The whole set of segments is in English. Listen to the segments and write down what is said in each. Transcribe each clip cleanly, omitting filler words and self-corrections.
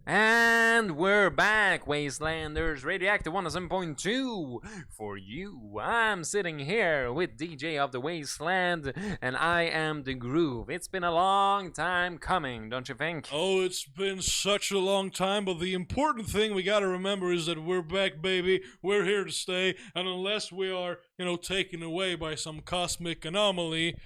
And we're back, Wastelanders, Radioactive 107.2 for you. I'm sitting here with DJ of the Wasteland, and I am the Groove. It's been a long time coming, don't you think? Oh, it's been such a long time, but the important thing we gotta remember is that we're back, baby. We're here to stay, and unless we are, taken away by some cosmic anomaly,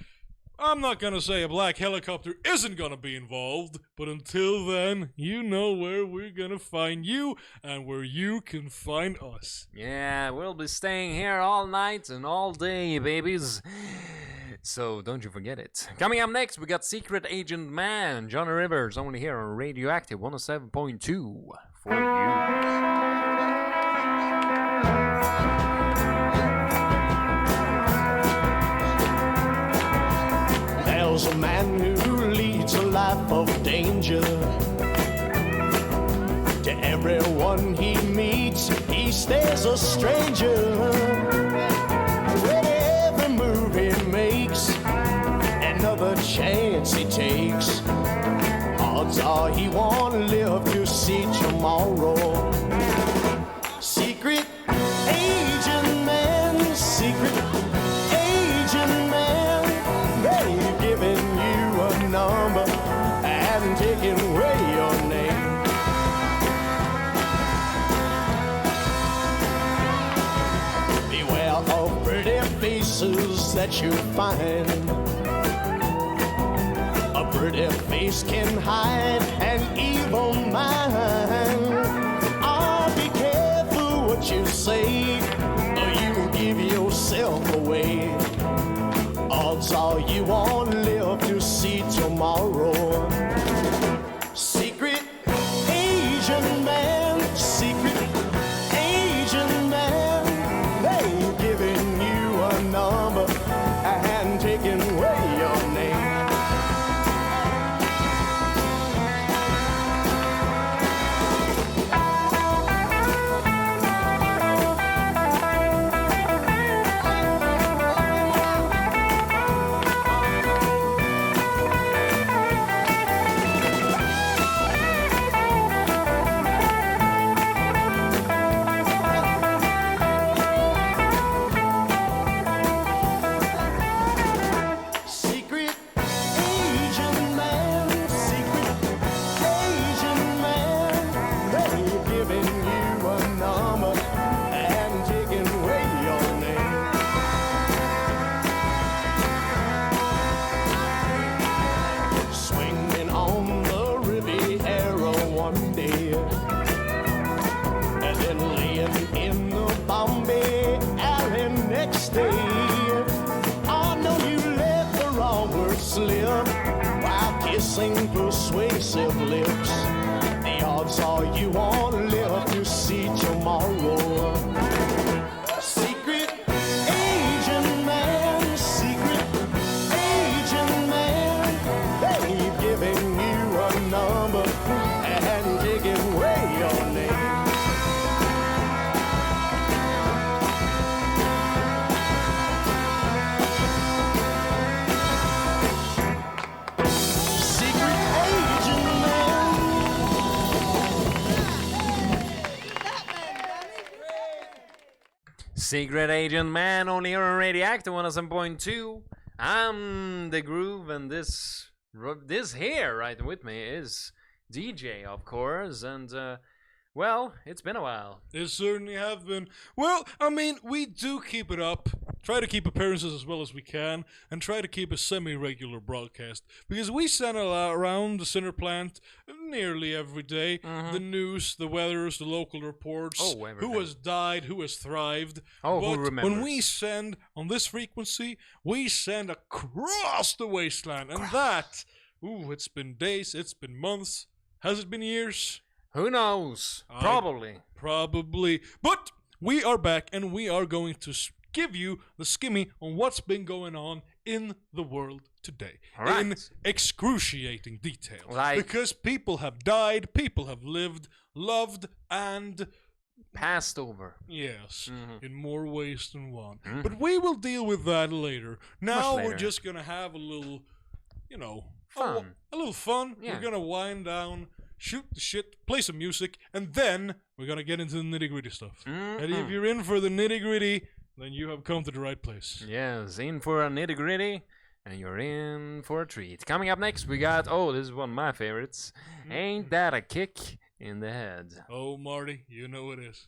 I'm not gonna say a black helicopter isn't gonna be involved, but until then, you know where we're gonna find you and where you can find us. Yeah, we'll be staying here all night and all day, babies. So don't you forget it. Coming up next, we got Secret Agent Man, Johnny Rivers, only here on Radioactive 107.2 for you. There's a man who leads a life of danger. To everyone he meets, he stays a stranger. With every move he makes, another chance he takes, odds are he won't live to see tomorrow. Secret agent man, secret agent man, they've given you a number and taken away your name. Beware of pretty faces that you find. A pretty face can hide an evil mind. Oh, be careful what you say, or you will give yourself away. Odds are you won't live to see tomorrow. Secret agent man, secret agent man, they've given you a number and taken away your name. Secret agent man, secret agent man, they've given you a number and taken away your name. Swinging on the Riviera one day, and then laying in the Bombay alley next day. I know you let the wrong word slip while kissing persuasive lips. The odds are you won't live to see tomorrow. Secret agent man, secret agent man, they've given you a number and taken away your name. Secret agent man. Secret Agent Man, only here on Radioactive 107.2. I'm the Groove, and this here right with me is DJ, of course, and well, it's been a while. It certainly have been. Well, I mean, we do keep it up. Try to keep appearances as well as we can, and try to keep a semi-regular broadcast. Because we send a lot around the center plant nearly every day. The news, the weathers, the local reports. Oh, everything. who has died, who has thrived. Oh, but who remembers? when we send on this frequency, we send across the wasteland. And that, it's been days, it's been months. Has it been years? Who knows? Probably. Probably. But we are back, and we are going to give you the skimmy on what's been going on in the world today. Right. In excruciating detail. Like- Because people have died, people have lived, loved, and Passed over. yes, Mhm. in more ways than one. Mhm. But we will deal with that later. Now later. we're just gonna have a little, Fun. a little fun. Yeah. We're gonna wind down shoot the shit, play some music, and then we're gonna get into the nitty-gritty stuff. And if Mm-mm. you're in for the nitty-gritty, then you have come to the right place. Yes, in for a nitty gritty, and you're in for a treat. Coming up next, we got this is one of my favorites. Ain't that a kick in the head? Oh, Marty, you know it is.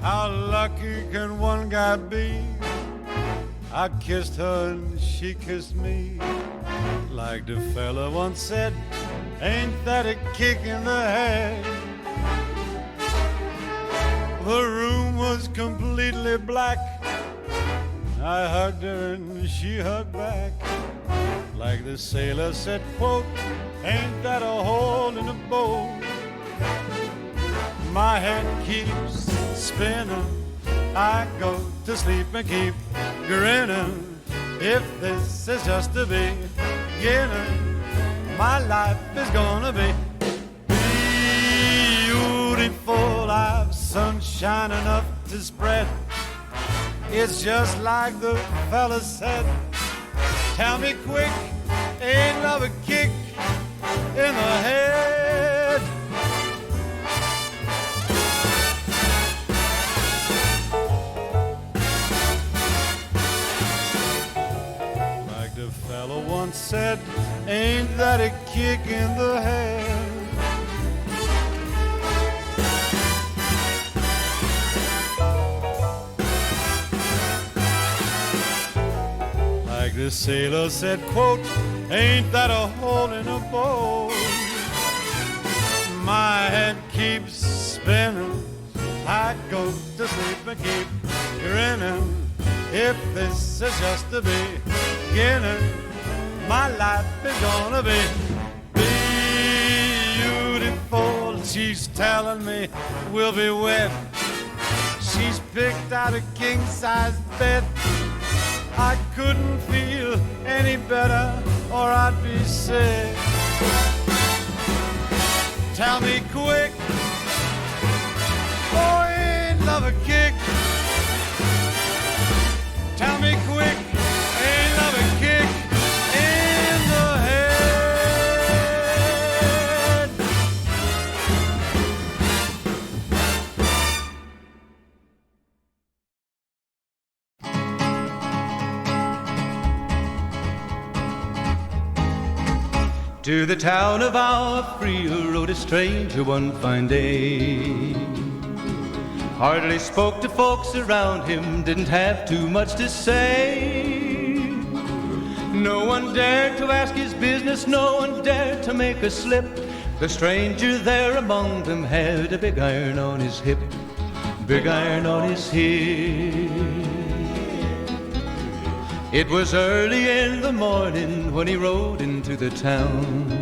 How lucky can one guy be? I kissed her and she kissed me. Like the fella once said, ain't that a kick in the head? The room was completely black. I hugged her and she hugged back. Like the sailor said, quote, ain't that a hole in the boat? My head keeps spinning. I go to sleep and keep grinning. If this is just the beginning, my life is gonna be beautiful. I've sunshine enough to spread. It's just like the fella said. Tell me quick, ain't love a kick in the head? Like the fella once said, ain't that a kick in the head? Like the sailor said, quote, ain't that a hole in a boat? My head keeps spinning. I go to sleep and keep grinning. If this is just the beginning, my life is gonna be beautiful. She's telling me we'll be wed. She's picked out a king-size bed. I couldn't feel any better or I'd be sick. Tell me quick, oh, ain't love a kick? Tell me quick, ain't love a kick in the head? To the town of Alfria rode a stranger one fine day. Hardly spoke to folks around him, didn't have too much to say. No one dared to ask his business, no one dared to make a slip. The stranger there among them had a big iron on his hip, big iron on his hip. It was early in the morning when he rode into the town.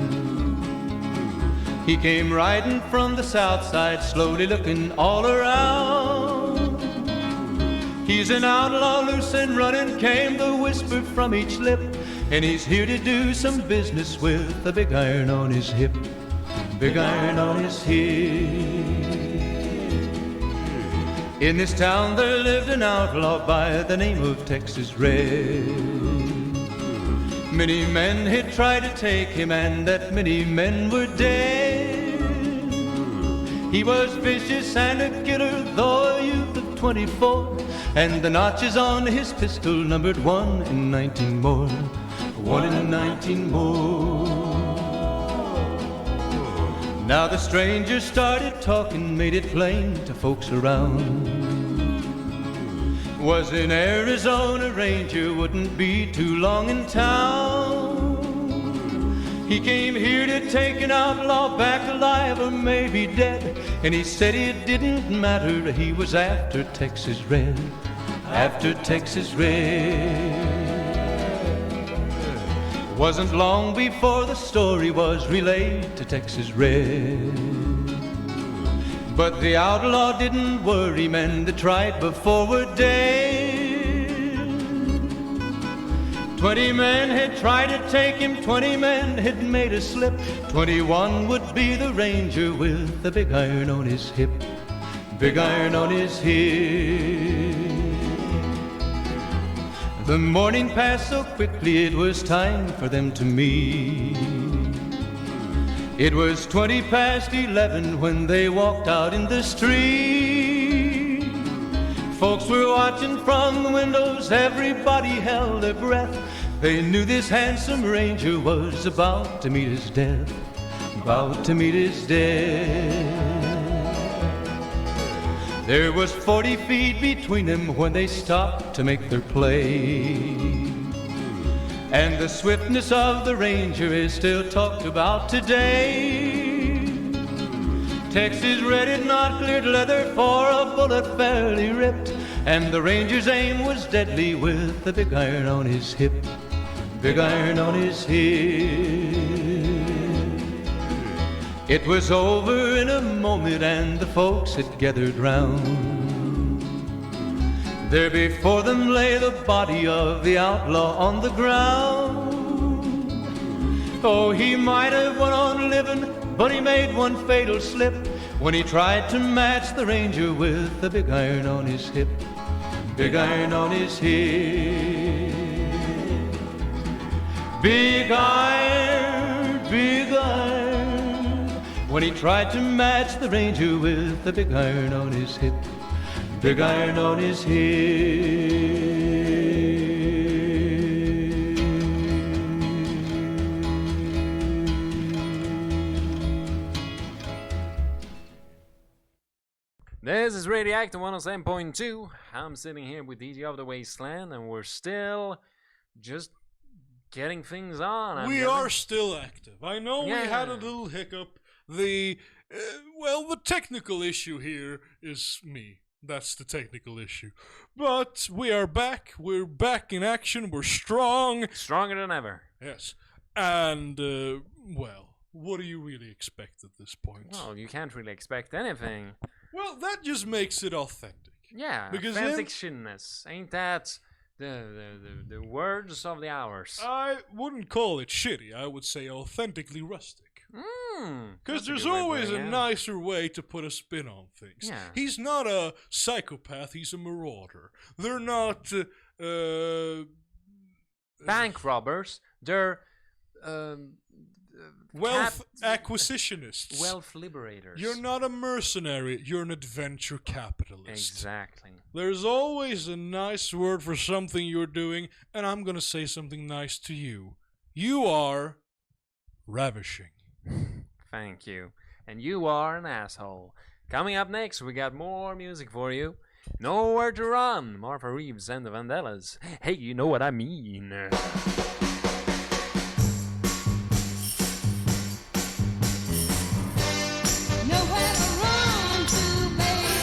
He came riding from the south side, slowly looking all around. He's an outlaw, loose and running, came the whisper from each lip. And he's here to do some business with a big iron on his hip, big iron on his hip. In this town there lived an outlaw by the name of Texas Red. Many men had tried to take him, and that many men were dead. He was vicious and a killer, though a youth of 24, and the notches on his pistol numbered 1 in 19 more, 1 in 19 more. Now the stranger started talking, made it plain to folks around. Was an Arizona Ranger, wouldn't be too long in town. He came here to take an outlaw back alive or maybe dead. And he said it didn't matter, he was after Texas Red, after Texas Red. Wasn't long before the story was relayed to Texas Red. But the outlaw didn't worry, men that tried before were dead. 20 men had tried to take him, 20 men had made a slip. 21 would be the ranger with the big iron on his hip, big iron on his hip. The morning passed so quickly it was time for them to meet. It was 11 when they walked out in the street. Folks were watching from the windows, everybody held their breath. They knew this handsome ranger was about to meet his death, about to meet his death. There was 40 feet between them when they stopped to make their play. And the swiftness of the ranger is still talked about today. Texas red, not cleared leather, for a bullet fairly ripped. And the ranger's aim was deadly with the big iron on his hip, big iron on his hip. It was over in a moment and the folks had gathered round. There before them lay the body of the outlaw on the ground. Oh, he might have went on living, but he made one fatal slip when he tried to match the ranger with the big iron on his hip, big iron on his hip. Big iron, big iron, when he tried to match the ranger with the big iron on his hip, big iron on his hip. This is Radioactive 107.2. I'm sitting here with DJ of the Wasteland, and we're still just getting things on. We are still active. I know we had a Yeah. little hiccup. The technical issue here is me. That's the technical issue. But we are back. We're back in action. We're strong. Stronger than ever. Yes. And, what do you really expect at this point? Well, you can't really expect anything. Well, that just makes it authentic. Yeah, Because authentic shinness. Ain't that the words of the hours? I wouldn't call it shitty. I would say authentically rustic. Because there's always a nicer way to put a spin on things. Yeah. He's not a psychopath, he's a marauder. They're not bank robbers. They're wealth acquisitionists. wealth liberators. You're not a mercenary, you're an adventure capitalist. Exactly. There's always a nice word for something you're doing, and I'm gonna say something nice to you. You are ravishing. Thank you. And you are an asshole. Coming up next, we got more music for you. Nowhere to Run, Martha Reeves and the Vandellas. Hey, you know what I mean. Nowhere to run to, baby.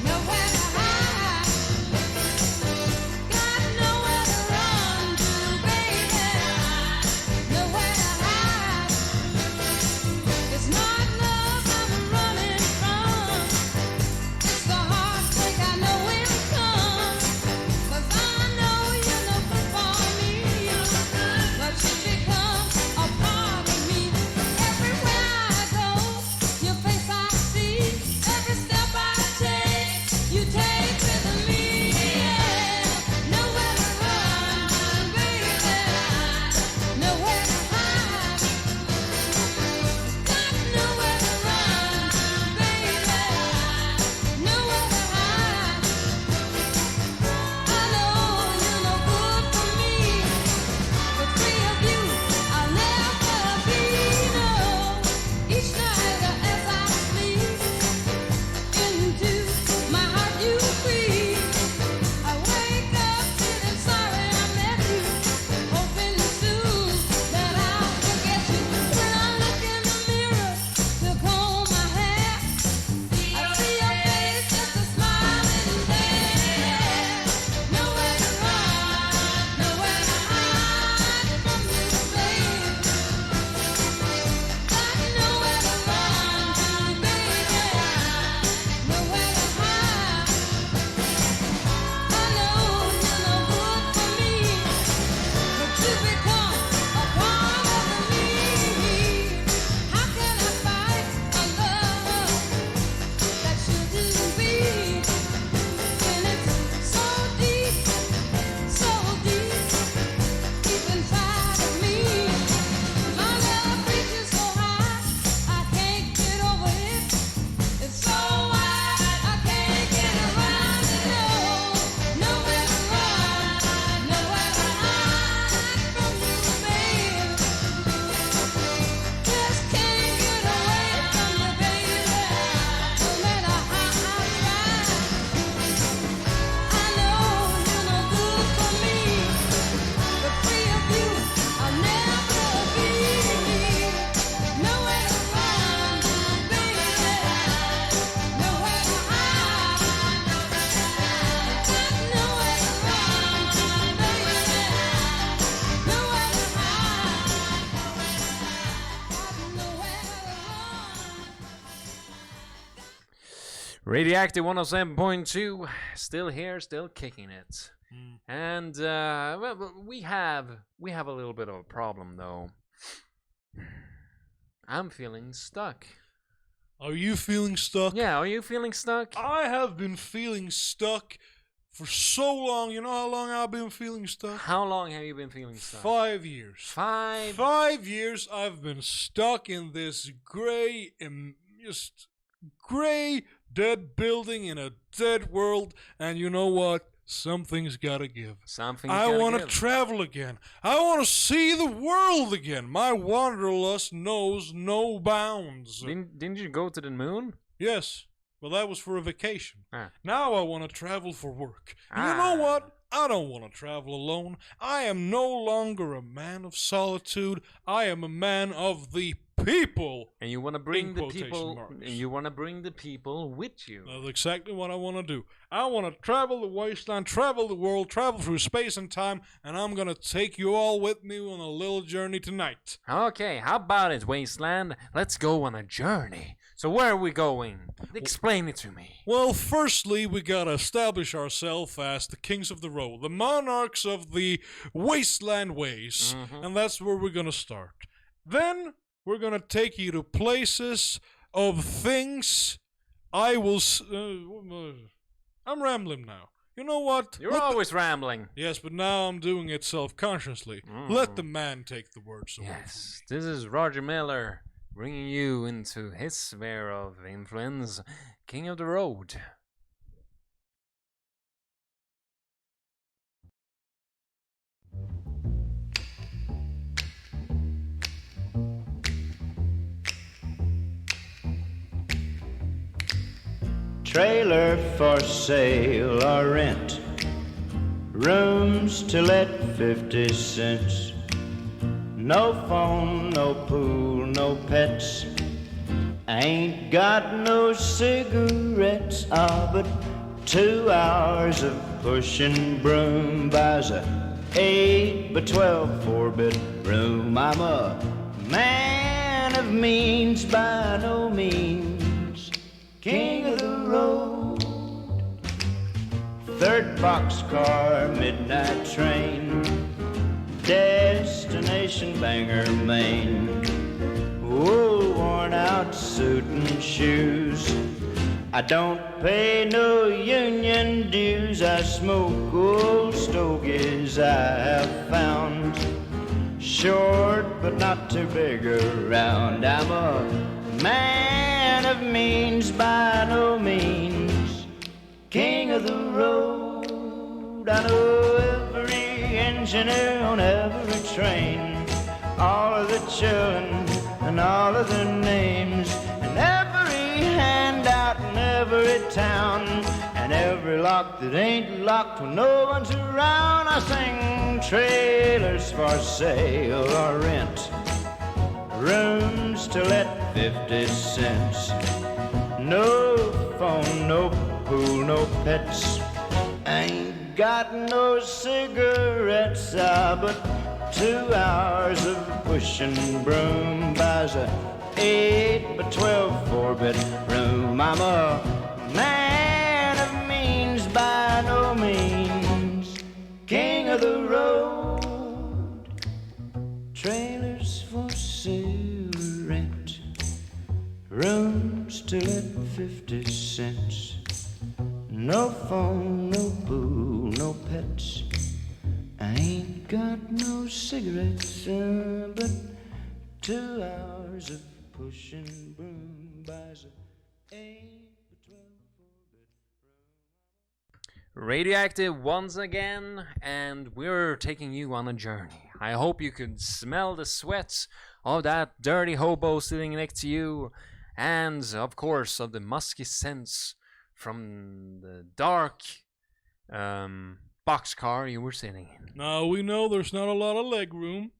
Nowhere to hide. Got nowhere to run to, baby. Nowhere to hide. It's not love I'm running from. It's the heartbreak I know will come. 'Cause I know you're looking for me. Radioactive 107.2, still here, still kicking it. And well, we have a little bit of a problem though. I'm feeling stuck. Are you feeling stuck? Yeah, are you feeling stuck? I have been feeling stuck for so long. You know how long I've been feeling stuck? How long have you been feeling stuck? 5 years. 5 years I've been stuck in this gray, just gray, dead building in a dead world. And you know what? Something's gotta give. I want to travel again. I want to see the world again. My wanderlust knows no bounds. Didn't you go to the moon? Yes, well, that was for a vacation. Ah. Now I want to travel for work. And you know what? I don't want to travel alone. I am no longer a man of solitude. I am a man of the people. And you want to bring In the quotation people. marks. And you want to bring the people with you. That's exactly what I want to do. I want to travel the wasteland, travel the world, travel through space and time, and I'm going to take you all with me on a little journey tonight. Okay, how about it, Wasteland? Let's go on a journey. So where are we going? Explain it to me. Well, firstly, we gotta establish ourselves as the kings of the road, the monarchs of the wasteland ways, and that's where we're gonna start. Then we're gonna take you to places of things. I'm rambling now. You know what? You're always rambling. Yes, but now I'm doing it self-consciously. Let the man take the words away. Yes, this is Roger Miller bringing you into his sphere of influence, King of the Road. Trailer for sale or rent, rooms to let 50 cents. No phone, no pool, no pets. Ain't got no cigarettes. But 2 hours of pushing broom buys a 8 by 12 4-bit room. I'm a man of means by no means, king of the road. 3rd boxcar, midnight train, destination Bangor, Maine. Wool worn out suit and shoes. I don't pay no union dues. I smoke old stogies I have found, short but not too big around. I'm a man of means by no means, king of the road. I know every engineer on every train, all of the children and all of their names, and every handout in every town, and every lock that ain't locked when no one's around. I sing trailers for sale or rent, rooms to let 50 cents. No phone, no pool, no pets. Ain't got no cigarettes, but 2 hours of pushing broom buys a 8 by 12 4-bit room. I'm a man of means by no means, king of the road. Trailers for sale or rent, rooms to let 50 cents. No phone, no pool, no pets. I ain't got no cigarettes, but 2 hours of pushing broom buys a 8 by 12 Radioactive once again, and we're taking you on a journey. I hope you could smell the sweat of that dirty hobo sitting next to you, and of course of the musky scents from the dark boxcar you were sitting in. Now we know there's not a lot of leg room,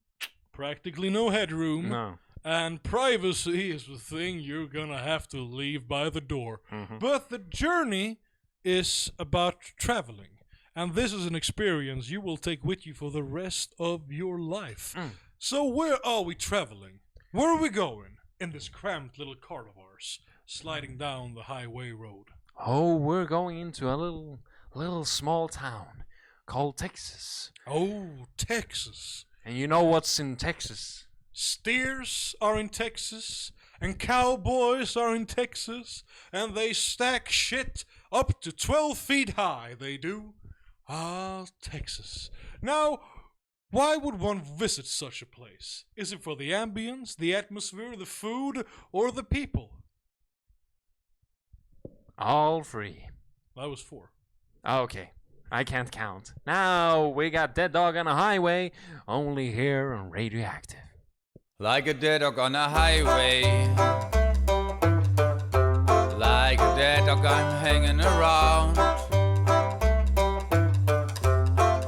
practically no headroom. No. And privacy is the thing you're gonna have to leave by the door. But the journey is about traveling. And this is an experience you will take with you for the rest of your life. So where are we traveling? Where are we going in this cramped little car of ours, sliding down the highway road? Oh, we're going into a little small town called Texas. Oh, Texas. And you know what's in Texas? Steers are in Texas, and cowboys are in Texas, and they stack shit up to 12 feet high, they do. Ah, Texas. Now, why would one visit such a place? Is it for the ambience, the atmosphere, the food, or the people? All free. That was 4. Okay, I can't count. Now we got Dead Dog on a Highway, only here on Radioactive. Like a dead dog on a highway. Like a dead dog, I'm hanging around.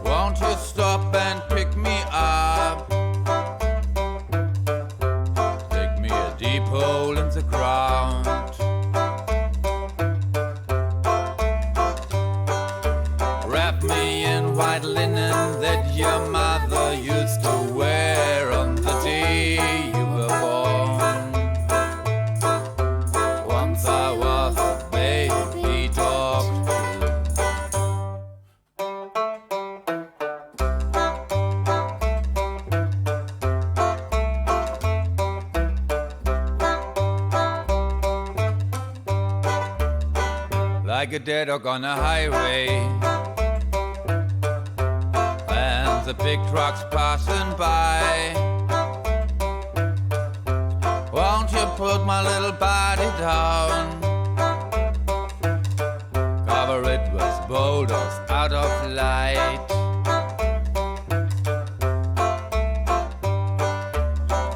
Won't you stop and pick me up? Dig me a deep hole in the ground. Wrap me in white linen that your mother used to wear on the day you were born. Once I was a baby dog. Like a dead dog on a highway, and the big trucks passing by. Won't you put my little body down? Cover it with boulders out of light.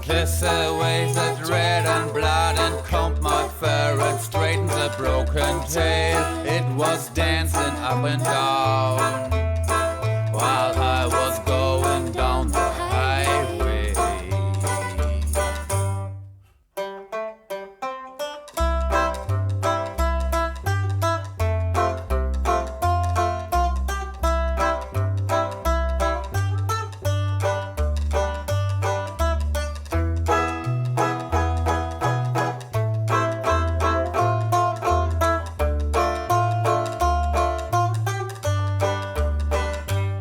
Kiss away that red and blood and comb my fur and straighten the broken tail. It was dancing up and down while I was going down the highway.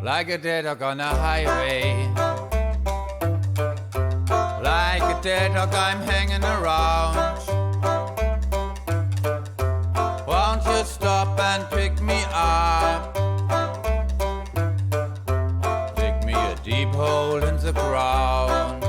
Like a dead dog on a highway. Like a dead dog, I'm hanging around. Won't you stop and pick me up? Dig me a deep hole in the ground.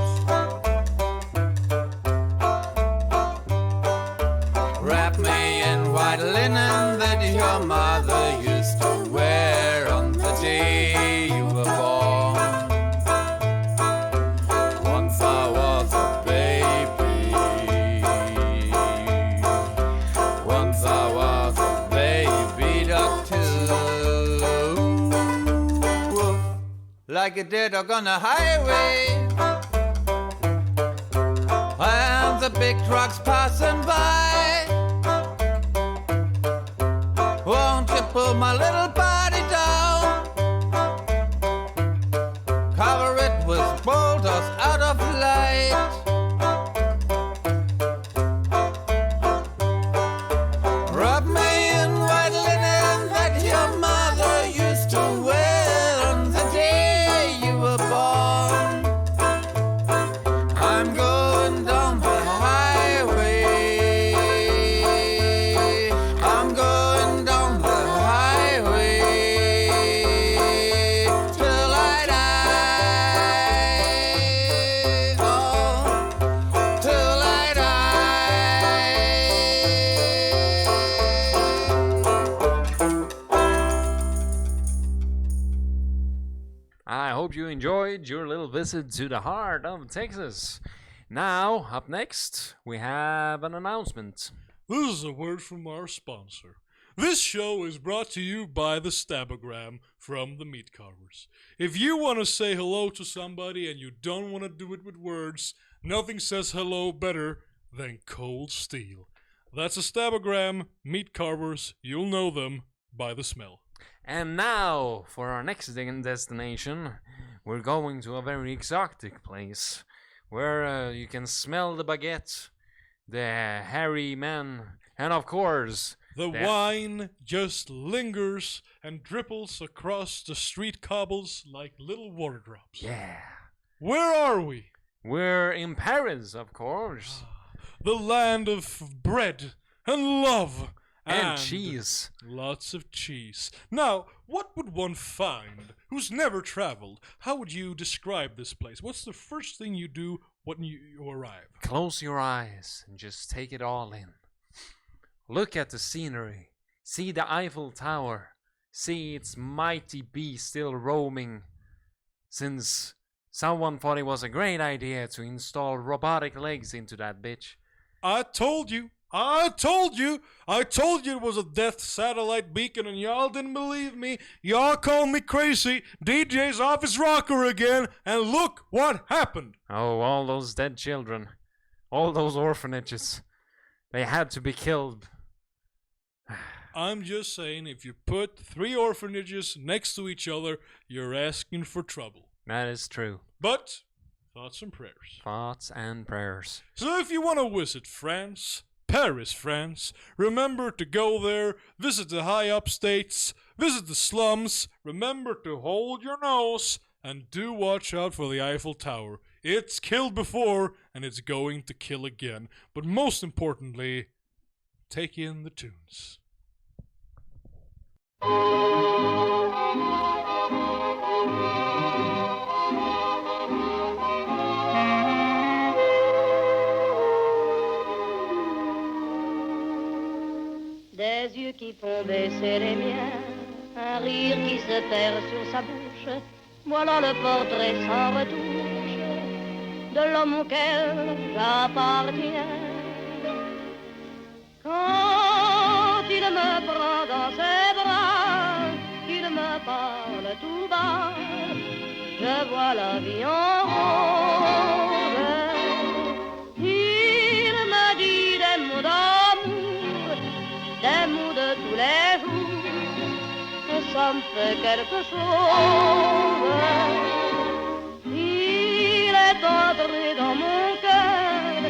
Wrap me in white linen that your mother used to wear on the day you were born. Once I was a baby. Once I was a baby dog too. Like a dead dog on a highway, and the big trucks passing by. Won't you pull my little body down? Cover it with boulders out of light. Rub me in white linen that your mother used to wear on the day you were born. I'm going down the highway. I'm going down the highway till I die. Oh, till I die. I hope you enjoyed your little visit to the heart of Texas. Now, up next, we have an announcement. This is a word from our sponsor. This show is brought to you by the Stabogram from the Meat Carvers. If you want to say hello to somebody and you don't want to do it with words, nothing says hello better than cold steel. That's a Stabogram, Meat Carvers. You'll know them by the smell. And now, for our next destination, we're going to a very exotic place where you can smell the baguette, the hairy man, and of course, The Yeah. wine just lingers and dripples across the street cobbles like little water drops. Yeah. Where are we? We're in Paris, of course. The land of bread and love And cheese. Lots of cheese. Now, what would one find who's never traveled? How would you describe this place? What's the first thing you do when you arrive? Close your eyes and just take it all in. Look at the scenery. See the Eiffel Tower. See its mighty beast still roaming. Since someone thought it was a great idea to install robotic legs into that bitch. I told you. I told you it was a death satellite beacon and y'all didn't believe me. Y'all called me crazy. DJ's off his rocker again, and look what happened. Oh, all those dead children. All those orphanages. They had to be killed. I'm just saying, if you put 3 orphanages next to each other, you're asking for trouble. That is true. But, thoughts and prayers. Thoughts and prayers. So if you want to visit France, Paris, France, remember to go there, visit the high upstates, visit the slums, remember to hold your nose, and do watch out for the Eiffel Tower. It's killed before, and it's going to kill again. But most importantly, take in the tunes. Des yeux qui font baisser les miens, un rire qui se perd sur sa bouche, voilà le portrait sans retouche de l'homme auquel j'appartiens. Quand il me prend dans ses bras, qu'il me parle tout bas, je vois la vie en rose. Il me dit des mots d'amour, des mots de tous les jours, et ça me fait quelque chose. Il est entré dans mon cœur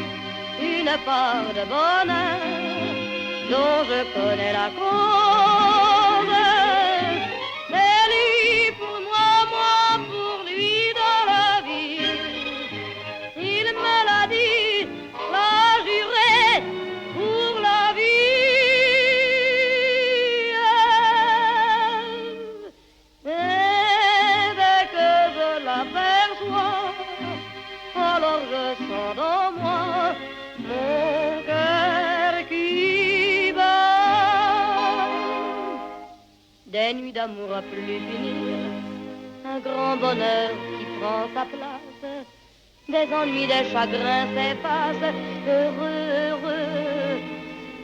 une part de bonheur dont je connais la cause. C'est lui pour moi, moi pour lui dans la vie. Il me l'a dit, l'a juré pour la vie. Et dès que je l'aperçois, alors je sens dans moi mon cœur qui bat. Des nuits d'amour à plus finir, un grand bonheur qui prend sa place, des ennuis, des chagrins s'effacent, heureux, heureux,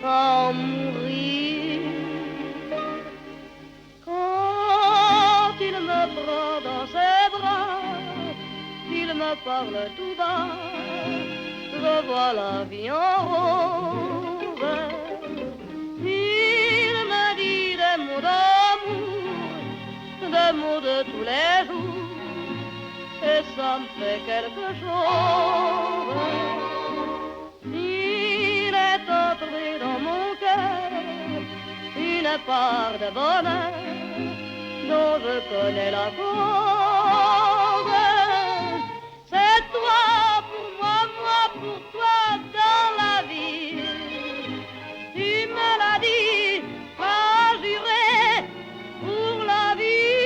à en mourir. Quand il me prend dans ses bras, il me parle tout bas, je vois la vie en rose. Il me dit des mots d'amour, des mots de tous les jours, et ça me fait quelque chose. Il est entré dans mon cœur une part de bonheur dont je connais la cause. C'est toi pour moi, moi pour toi dans la vie. Tu me l'as dit, pas juré pour la vie.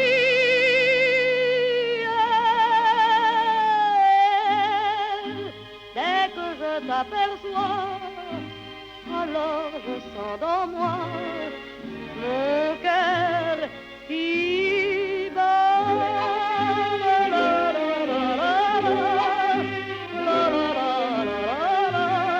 Dès que je t'aperçois, alors je sens dans moi mon cœur qui bat. La, la, la, la, la, la. La, la, la, la, la, la.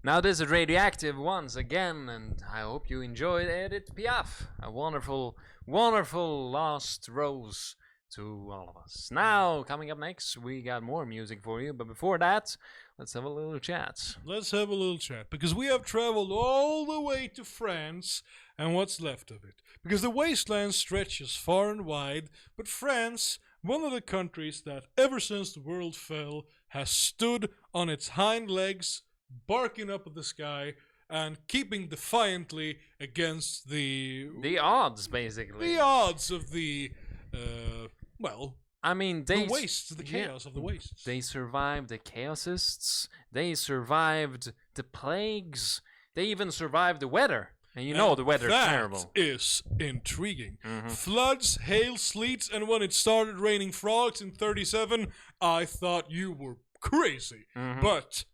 Now this is Radioactive once again, and I hope you enjoyed Edith Piaf. A wonderful, wonderful last rose to all of us. Now, coming up next, we got more music for you, but before that, let's have a little chat. Let's have a little chat, because we have traveled all the way to France and what's left of it. Because the wasteland stretches far and wide, but France, one of the countries that, ever since the world fell, has stood on its hind legs, barking up at the sky, and keeping defiantly against The odds, basically. the odds of the, I mean, the wastes, the chaos of the wastes. They survived the chaosists. They survived the plagues. They even survived the weather. And you know the weather's terrible. That is intriguing. Mhm. Floods, hail, sleets, and when it started raining frogs in 37, I thought you were crazy. Mhm. But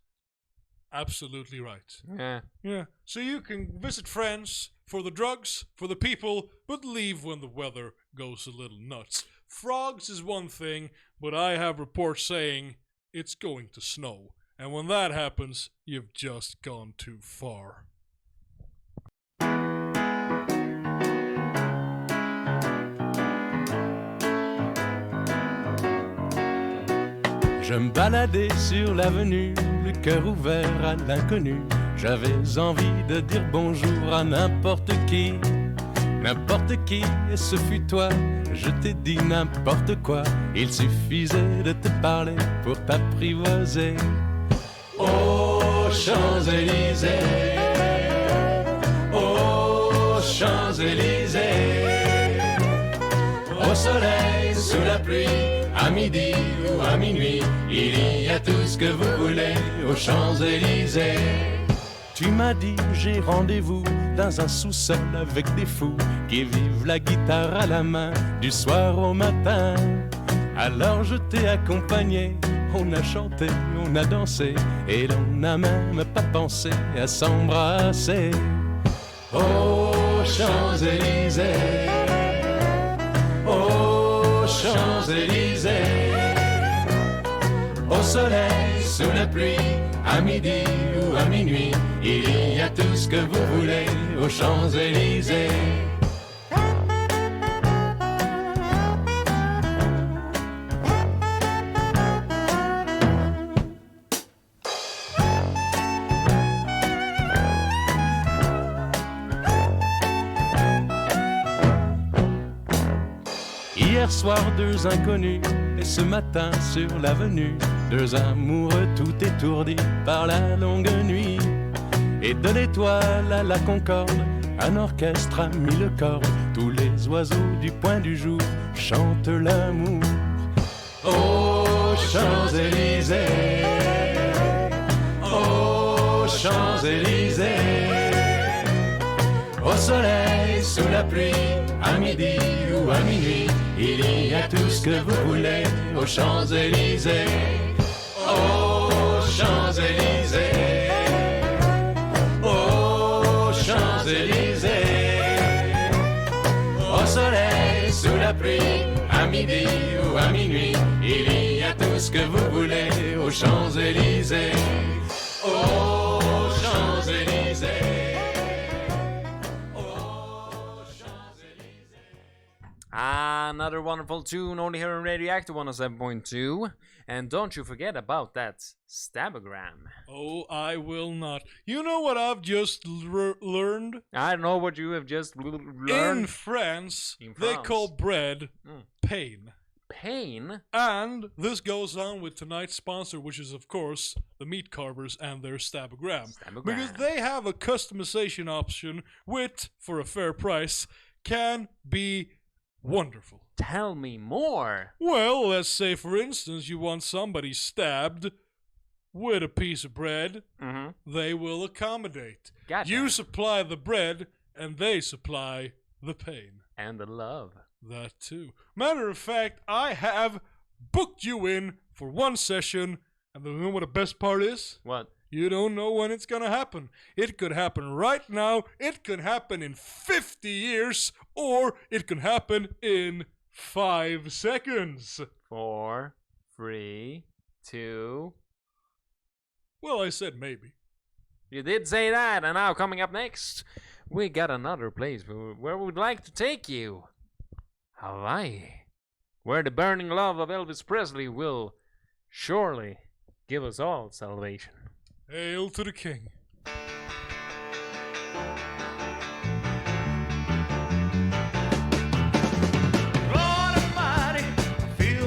absolutely right. Yeah. Yeah. So you can visit France for the drugs, for the people, but leave when the weather goes a little nuts. Frogs is one thing, but I have reports saying it's going to snow. And when that happens, you've just gone too far. Je me baladais sur l'avenue, le cœur ouvert à l'inconnu. J'avais envie de dire bonjour à n'importe qui, et ce fut toi. Je t'ai dit n'importe quoi, il suffisait de te parler pour t'apprivoiser. Aux Champs-Élysées, aux Champs-Élysées, au soleil, sous la pluie, à midi ou à minuit, il y a tout ce que vous voulez aux Champs-Élysées. Tu m'as dit j'ai rendez-vous dans un sous-sol avec des fous qui vivent la guitare à la main du soir au matin. Alors je t'ai accompagné, on a chanté, on a dansé et l'on n'a même pas pensé à s'embrasser. Aux Champs-Élysées, aux Champs-Élysées, au soleil, sous la pluie, à midi ou à minuit, il y a tout ce que vous voulez aux Champs-Élysées. Hier soir, deux inconnus, et ce matin sur l'avenue, deux amoureux tout étourdis par la longue nuit. Et de l'étoile à la Concorde, un orchestre a mis le corps. Tous les oiseaux du point du jour chantent l'amour. Aux Champs-Élysées, aux Champs-Élysées, au soleil, sous la pluie, à midi ou à minuit, il y a tout ce que vous voulez aux Champs-Élysées. Aux Champs-Élysées, aux Champs-Élysées, au soleil, sous la pluie, à midi ou à minuit, il y a tout ce que vous voulez aux Champs-Élysées. Aux Champs-Élysées. Another wonderful tune only here on Radioactive 107.2. And don't you forget about that stabogram. Oh, I will not. You know what I've just learned? I don't know what you have just learned. In France, they call bread pain. Pain? And this goes on with tonight's sponsor, which is, of course, the Meat Carvers and their stabogram. Because they have a customization option which, for a fair price, can be wonderful. Tell me more. Well, let's say, for instance, you want somebody stabbed with a piece of bread. They will accommodate. Gotcha. You supply the bread, and they supply the pain. And the love. That too. Matter of fact, I have booked you in for one session, and you know what the best part is? What? You don't know when it's gonna happen. It could happen right now, it could happen in 50 years, or it could happen in 5 seconds. 4, 3, 2. Well, I said maybe. You did say that, and now coming up next, we got another place where we'd like to take you. Hawaii. Where the burning love of Elvis Presley will surely give us all salvation. Hail to the king. Lord Almighty, I feel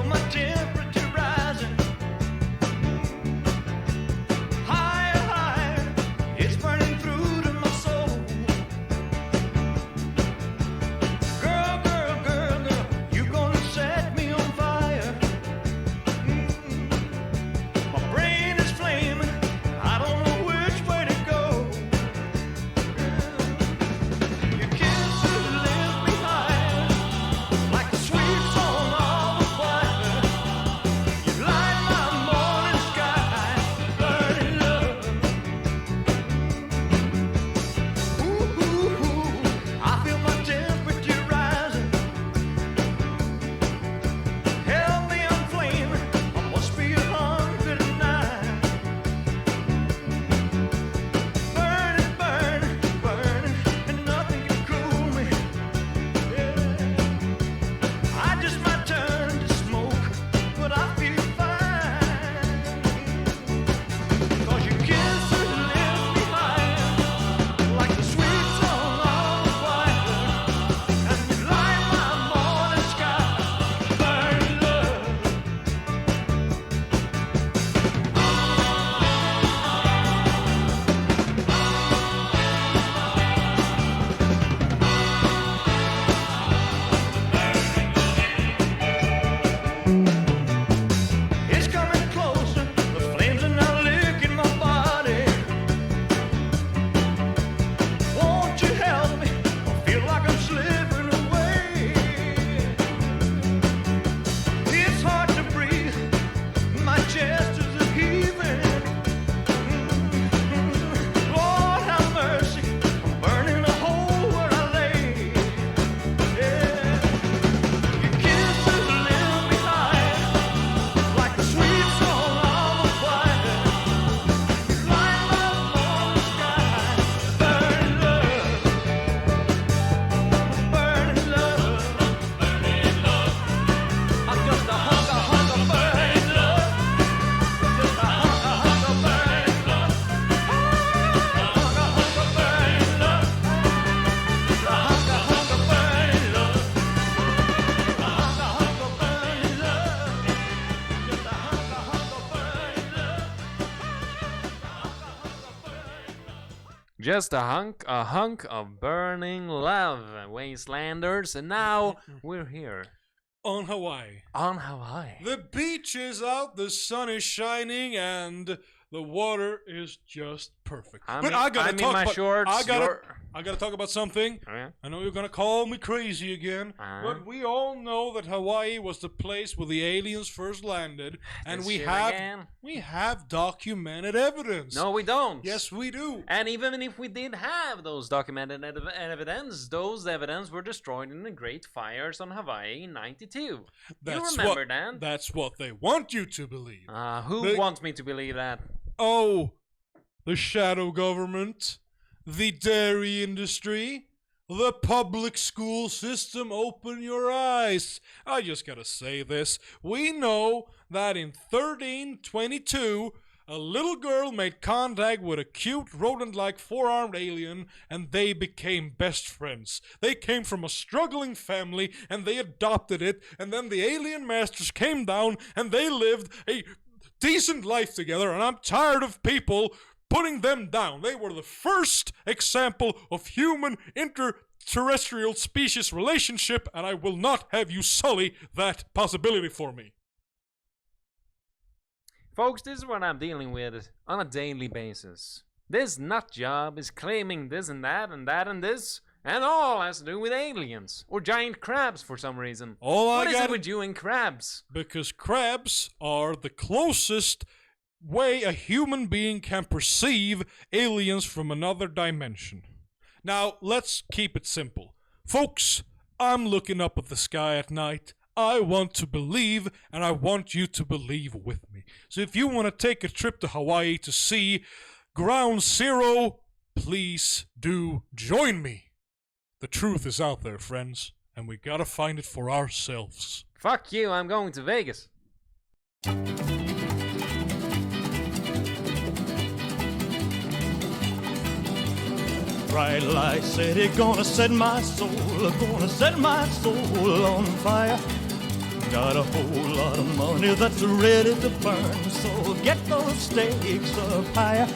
just a hunk of burning love, wastelanders, and now we're here On Hawaii. on Hawaii. The beach is out, the sun is shining, and the water is just perfect. I'm but in- I gotta I'm in talk my about, shorts, I gotta talk about something. Oh, yeah? I know you're gonna call me crazy again, Uh-huh. but we all know that Hawaii was the place where the aliens first landed, and This we shit have again? documented evidence. No, we don't. Yes, we do. And even if we did have those documented evidence, those evidence were destroyed in the Great Fires on Hawaii in '92. You remember that? That's what they want you to believe. Who They- wants me to believe that? Oh, the shadow government, the dairy industry, the public school system. Open your eyes. I just gotta say this. We know that in 1322, a little girl made contact with a cute rodent-like four-armed alien, and they became best friends. They came from a struggling family, and they adopted it, and then the alien masters came down, and they lived a decent life together, and I'm tired of people putting them down. They were the first example of human interterrestrial species relationship, and I will not have you sully that possibility for me. Folks, this is what I'm dealing with on a daily basis. This nut job is claiming this and that and that and this, and all has to do with aliens or giant crabs for some reason. What is it with you and crabs? Because crabs are the closest way a human being can perceive aliens from another dimension. Now, let's keep it simple. Folks, I'm looking up at the sky at night. I want to believe, and I want you to believe with me. So if you want to take a trip to Hawaii to see Ground Zero, please do join me. The truth is out there, friends, and we gotta find it for ourselves. Fuck you, I'm going to Vegas. Bright light city, gonna set my soul on fire. Got a whole lot of money that's ready to burn, so get those stakes up higher.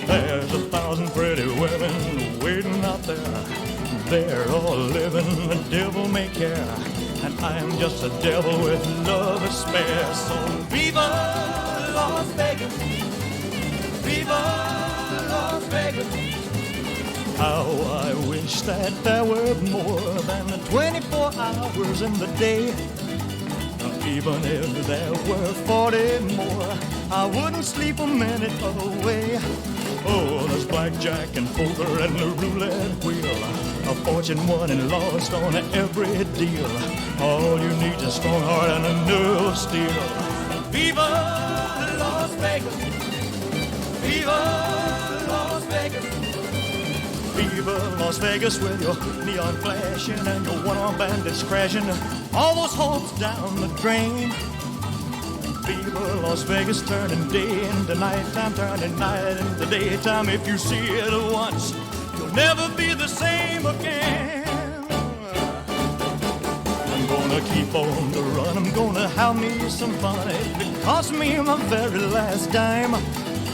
There's 1,000 pretty women waiting out there. They're all living a devil may care, and I'm just a devil with love to spare. So viva Las Vegas, viva Las Vegas. How I wish that there were more than 24 hours in the day. Even if there were 40 more, I wouldn't sleep a minute away. Oh, there's blackjack and poker and the roulette wheel. A fortune won and lost on every deal. All you need is a strong heart and a nerve of steel. Viva Las Vegas! Viva Las Vegas! Viva Las Vegas with your neon flashing and your one-armed bandits crashing. All those hopes down the drain. Viva Las Vegas turning day into nighttime, turning night into daytime. If you see it once, you'll never be the same again. I'm gonna keep on the run, I'm gonna have me some fun. It cost me my very last dime.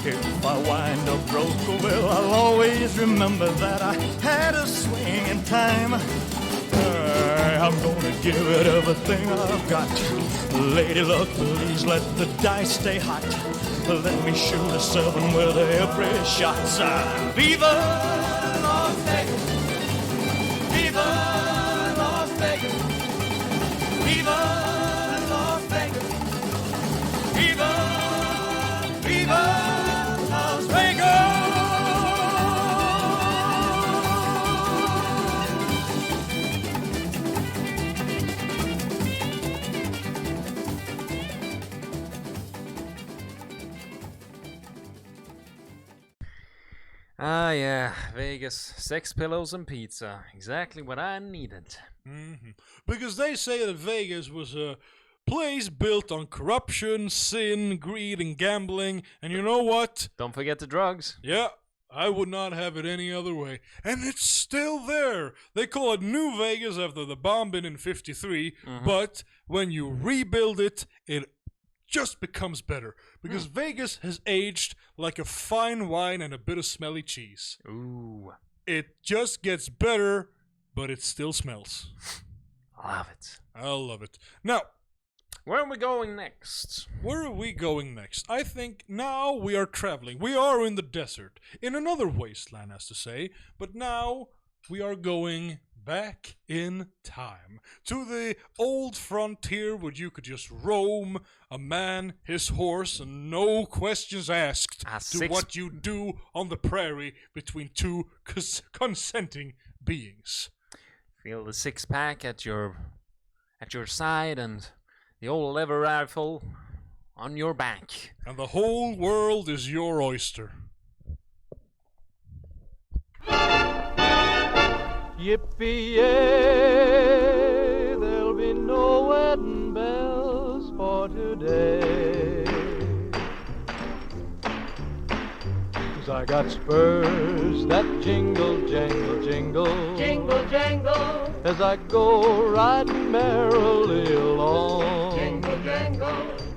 If I wind up broke, well, I'll always remember that I had a swing in time. I'm gonna give it everything I've got. Lady luck, please let the dice stay hot. Let me shoot a 7 with every shot. Viva Las Vegas! Viva Las Vegas! Viva Las Vegas! Viva, Viva Las Vegas! Ah, yeah, Vegas. Sex, pillows, and pizza. Exactly what I needed. Because they say that Vegas was a place built on corruption, sin, greed, and gambling. And you know what? Don't forget the drugs. Yeah, I would not have it any other way. And it's still there. They call it New Vegas after the bombing in '53. But when you rebuild it, it just becomes better because Vegas has aged like a fine wine and a bit of smelly cheese. Ooh, It just gets better, but it still smells. love it. I love it. Now, Where are we going next? where are we going next? I think now we are traveling. We are in the desert, in another wasteland, as to say, but now we are going back in time to the old frontier where you could just roam, a man, his horse, and no questions asked to what you do on the prairie between two consenting beings. Feel the six-pack at your side and the old lever rifle on your back. And the whole world is your oyster. Yippee-yay, there'll be no wedding bells for today. 'Cause I got spurs that jingle, jangle, jingle. Jingle, jangle, As I go riding merrily along. jingle, jangle,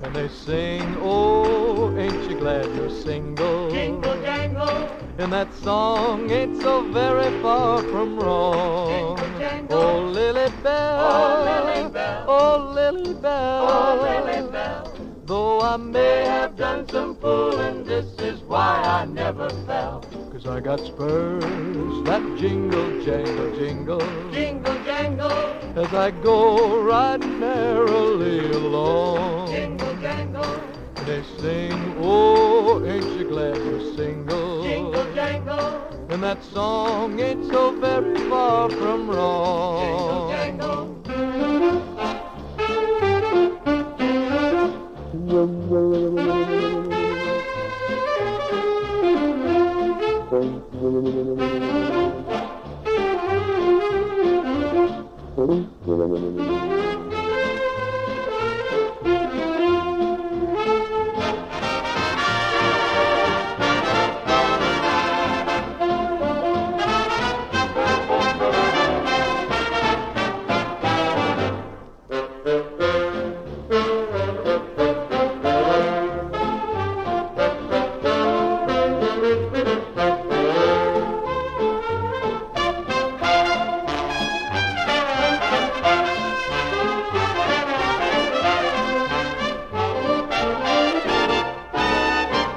And they sing, oh, ain't you glad you're single? jingle, jangle, And that song ain't so very far from wrong. Jingle, jangle. Oh, Lily Bell, Oh, Lily Bell. oh, Lily Bell, oh, Lily Bell. Though I may have done some fooling, this is why I never fell. 'Cause I got spurs that jingle, jangle, jingle. Jingle, jangle, As I go riding merrily along. jingle, jangle, They sing, oh, ain't you glad you're single? jingle, jangle, And that song ain't so very far from wrong. jingle,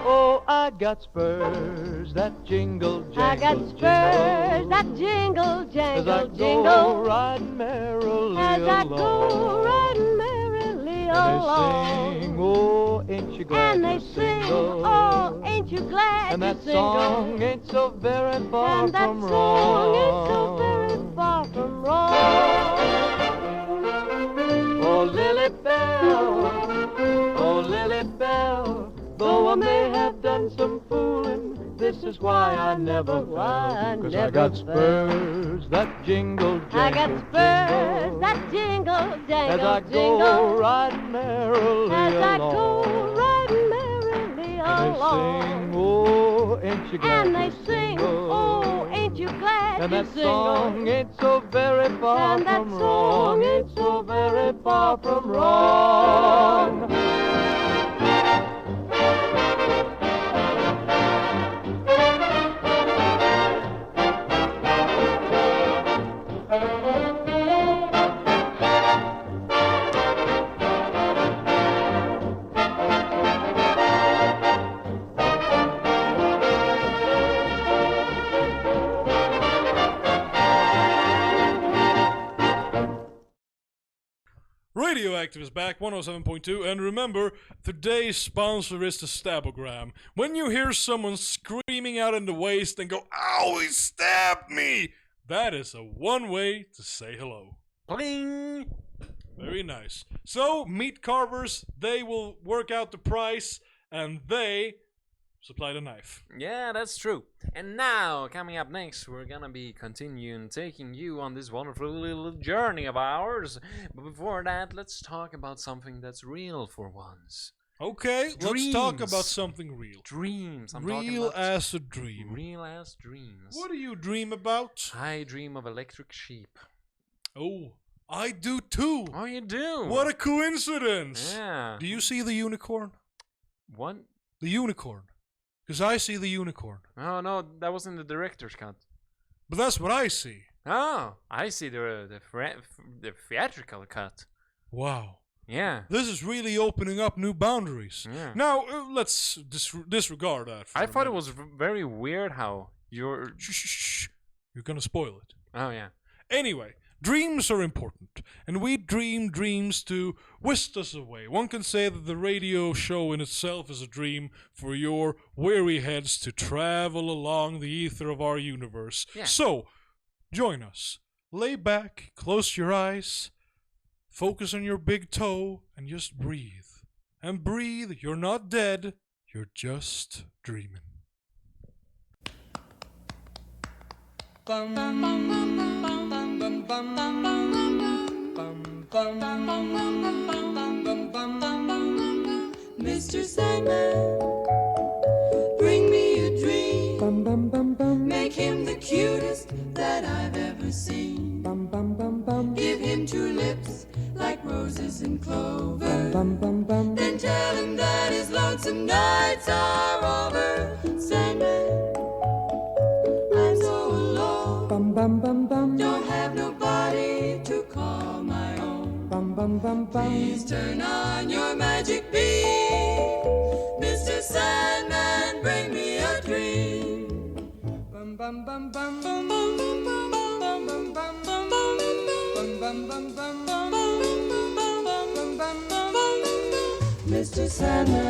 Oh, I got spurs that jingle, jangle, I got spurs that jingle, As I jangle, go jingle, riding merrily as I along. go riding merrily And they along. sing, oh, ain't you glad And they you're sing, single? oh, ain't you glad And you're that single? song ain't so very far And that from song ain't so wrong. very far from wrong. Oh, Lily Bell, oh, Lily Bell, though I may have done some fooling, this is why I never fell. 'Cause I got spurs that jingle, jangle, I got spurs jingle. that jingle, As jangle, I go jingle, riding merrily as I along. go riding merrily And they along. sing, oh, ain't you glad And they you're sing, single? oh, ain't you glad And you're that single? song ain't so very far And that from song wrong. ain't Ain't so very far from wrong. Radioactive is back, 107.2, and remember, today's sponsor is the Stabogram. When you hear someone screaming out in the waste and go, "Ow, he stabbed me!" that is a one way to say hello. Bling! Very nice. So, meat carvers, they will work out the price, and they supply the knife. Yeah, that's true. And now, coming up next, we're gonna be continuing taking you on this wonderful little journey of ours. But before that, let's talk about something that's real for once. Okay, let's talk Dreams. about something real. Dreams. I'm talking Real about as a dream. real as dreams. What do you dream about? I dream of electric sheep. Oh, I do too. Oh, you do? What a coincidence. Yeah. Do you see the unicorn? What? The unicorn. Because I see the unicorn. Oh, no, that was in the director's cut. But that's what I see. Oh, I see the theatrical cut. Wow. Yeah. This is really opening up new boundaries. Yeah. Now, let's disregard that. I thought it was very weird how you're... Shh. You're gonna spoil it. Oh, yeah. Anyway, dreams are important, and we dream dreams to whisk us away. One can say that the radio show in itself is a dream for your weary heads to travel along the ether of our universe. Yeah. So, join us. Lay back, close your eyes, focus on your big toe, and just breathe. And breathe, you're not dead, you're just dreaming. Mr. Sandman, bring me a dream. Make him the cutest that I've ever seen. Give him two lips like roses and clover. Then tell him that his lonesome nights are over. Sandman, I'm so alone. Don't have nobody to call my own. Please turn on your magic beam. Mr. Sandman, bring me a dream. Mr. Sandman,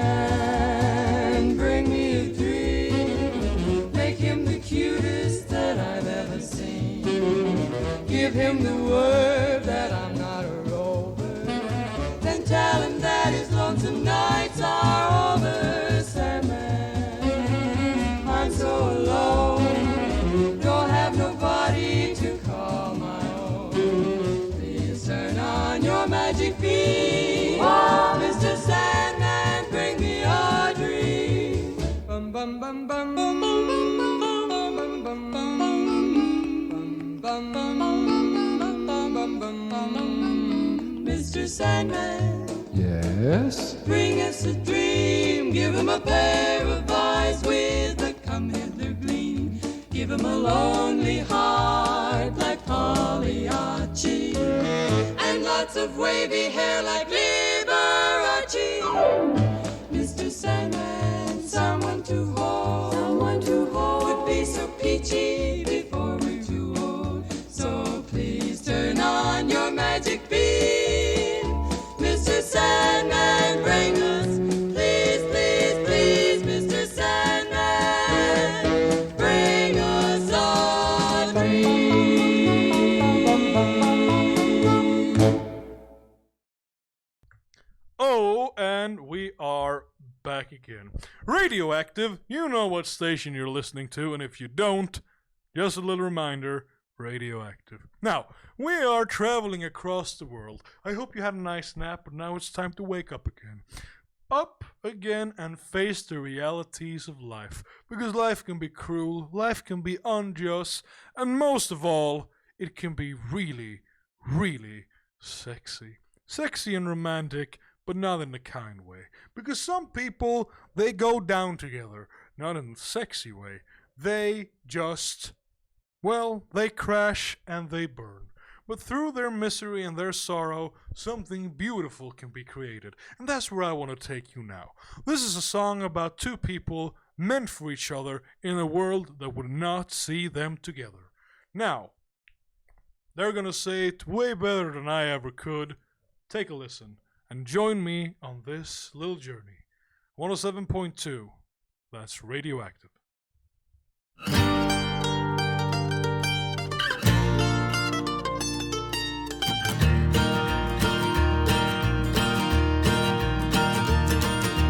bring me a dream. Make him the cutest that I've ever seen. Give him the word that I'm not a rover. Then tell him that his lonesome nights are over. Sandman, I'm so alone. Don't have nobody to call my own. Please turn on your magic beam. Mr. Sandman, bring me a dream. Bum bum bum bum bum bum bum bum bum bum. Mr. Sandman, Yes? bring us a dream. Give him a pair of eyes with a come hither gleam. Give him a lonely heart like Pagliacci, and lots of wavy hair like Liberace. Mr. Sandman, someone to hold, would be so peachy before we're too old. So please turn on your magic beam. Mr. Sandman, bring us, please, please, please, Mr. Sandman, bring us a dream. Oh, and we are back again. Radioactive, you know what station you're listening to, and if you don't, just a little reminder, Radioactive. Now, we are traveling across the world. I hope you had a nice nap, but now it's time to wake up again. Up again and face the realities of life. Because life can be cruel, life can be unjust, and most of all, it can be really, really sexy. Sexy and romantic, but not in a kind way. Because some people, they go down together, not in a sexy way. They just, well, they crash and they burn. But through their misery and their sorrow, something beautiful can be created. And that's where I want to take you now. This is a song about two people meant for each other in a world that would not see them together. Now, they're gonna say it way better than I ever could. Take a listen and join me on this little journey. 107.2, that's Radioactive.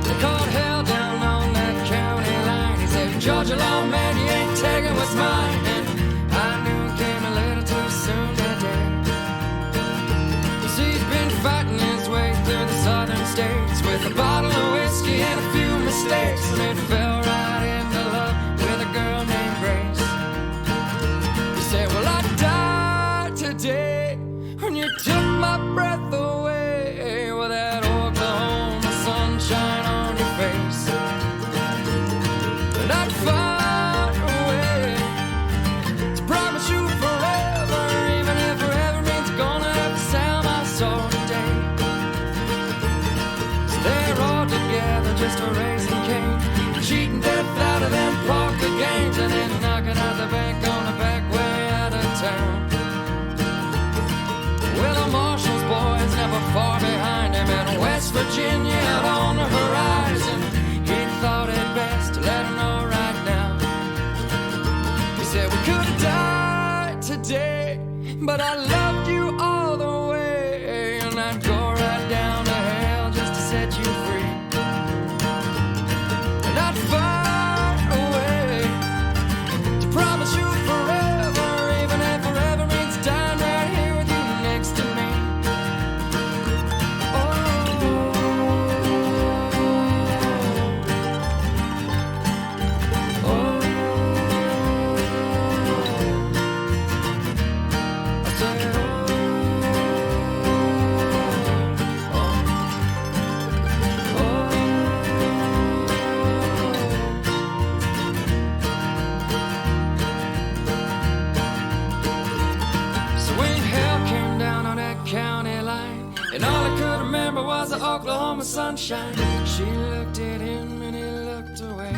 They called hell down on that county line. He said, Georgia long man, you ain't taking what's mine. And I knew it came a little too soon that day. 'Cause he's been fighting his way through the southern states with a bottle of whiskey and a few mistakes. And it fell right into love with a girl named Grace. He said, well, I died today, when you took my breath away with that Oklahoma sunshine on your face. And I'd find a way to promise you forever, even if forever means gonna have to sell my soul today. So they're all together just a raising cane, cheating death out of them poker games, and then knocking out the bank on the back way out of town. Well, the marshal's boys never far behind him, in West Virginia out on the horizon. He thought it best to let him know right now. He said we could have died today, but I loved you all the way, and I'd go right down to hell just to set you free. And I'd find a way to promise you forever, even if forever means dying right here with you next to me. So when hell came down on that county line, and all I could remember was the Oklahoma sunshine, she looked at him and he looked away.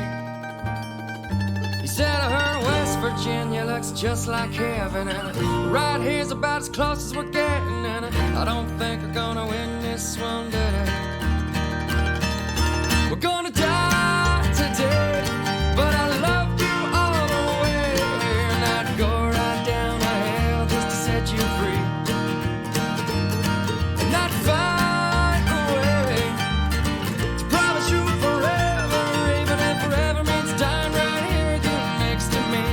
He said, I heard West Virginia looks just like heaven, and right here's about as close as we're getting, and I don't think we're gonna win this one today. We're gonna die today, but I loved you all the way, and I'd go right down to hell just to set you free. And I'd find a way to promise you forever, even if forever means dying right here with you next to me.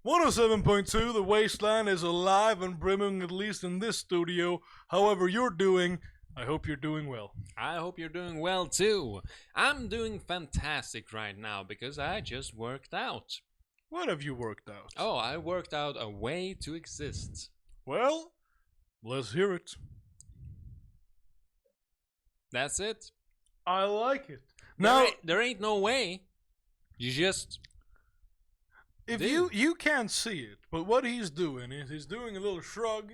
I said, .2, The Wasteland is alive and brimming, at least in this studio. However you're doing, I hope you're doing well. I hope you're doing well too. I'm doing fantastic right now because I just worked out. What have you worked out? Oh, I worked out a way to exist. Well, let's hear it. That's it. I like it. Now, Now, there ain't no way. You just if do. you can't see it, but what he's doing is he's doing a little shrug,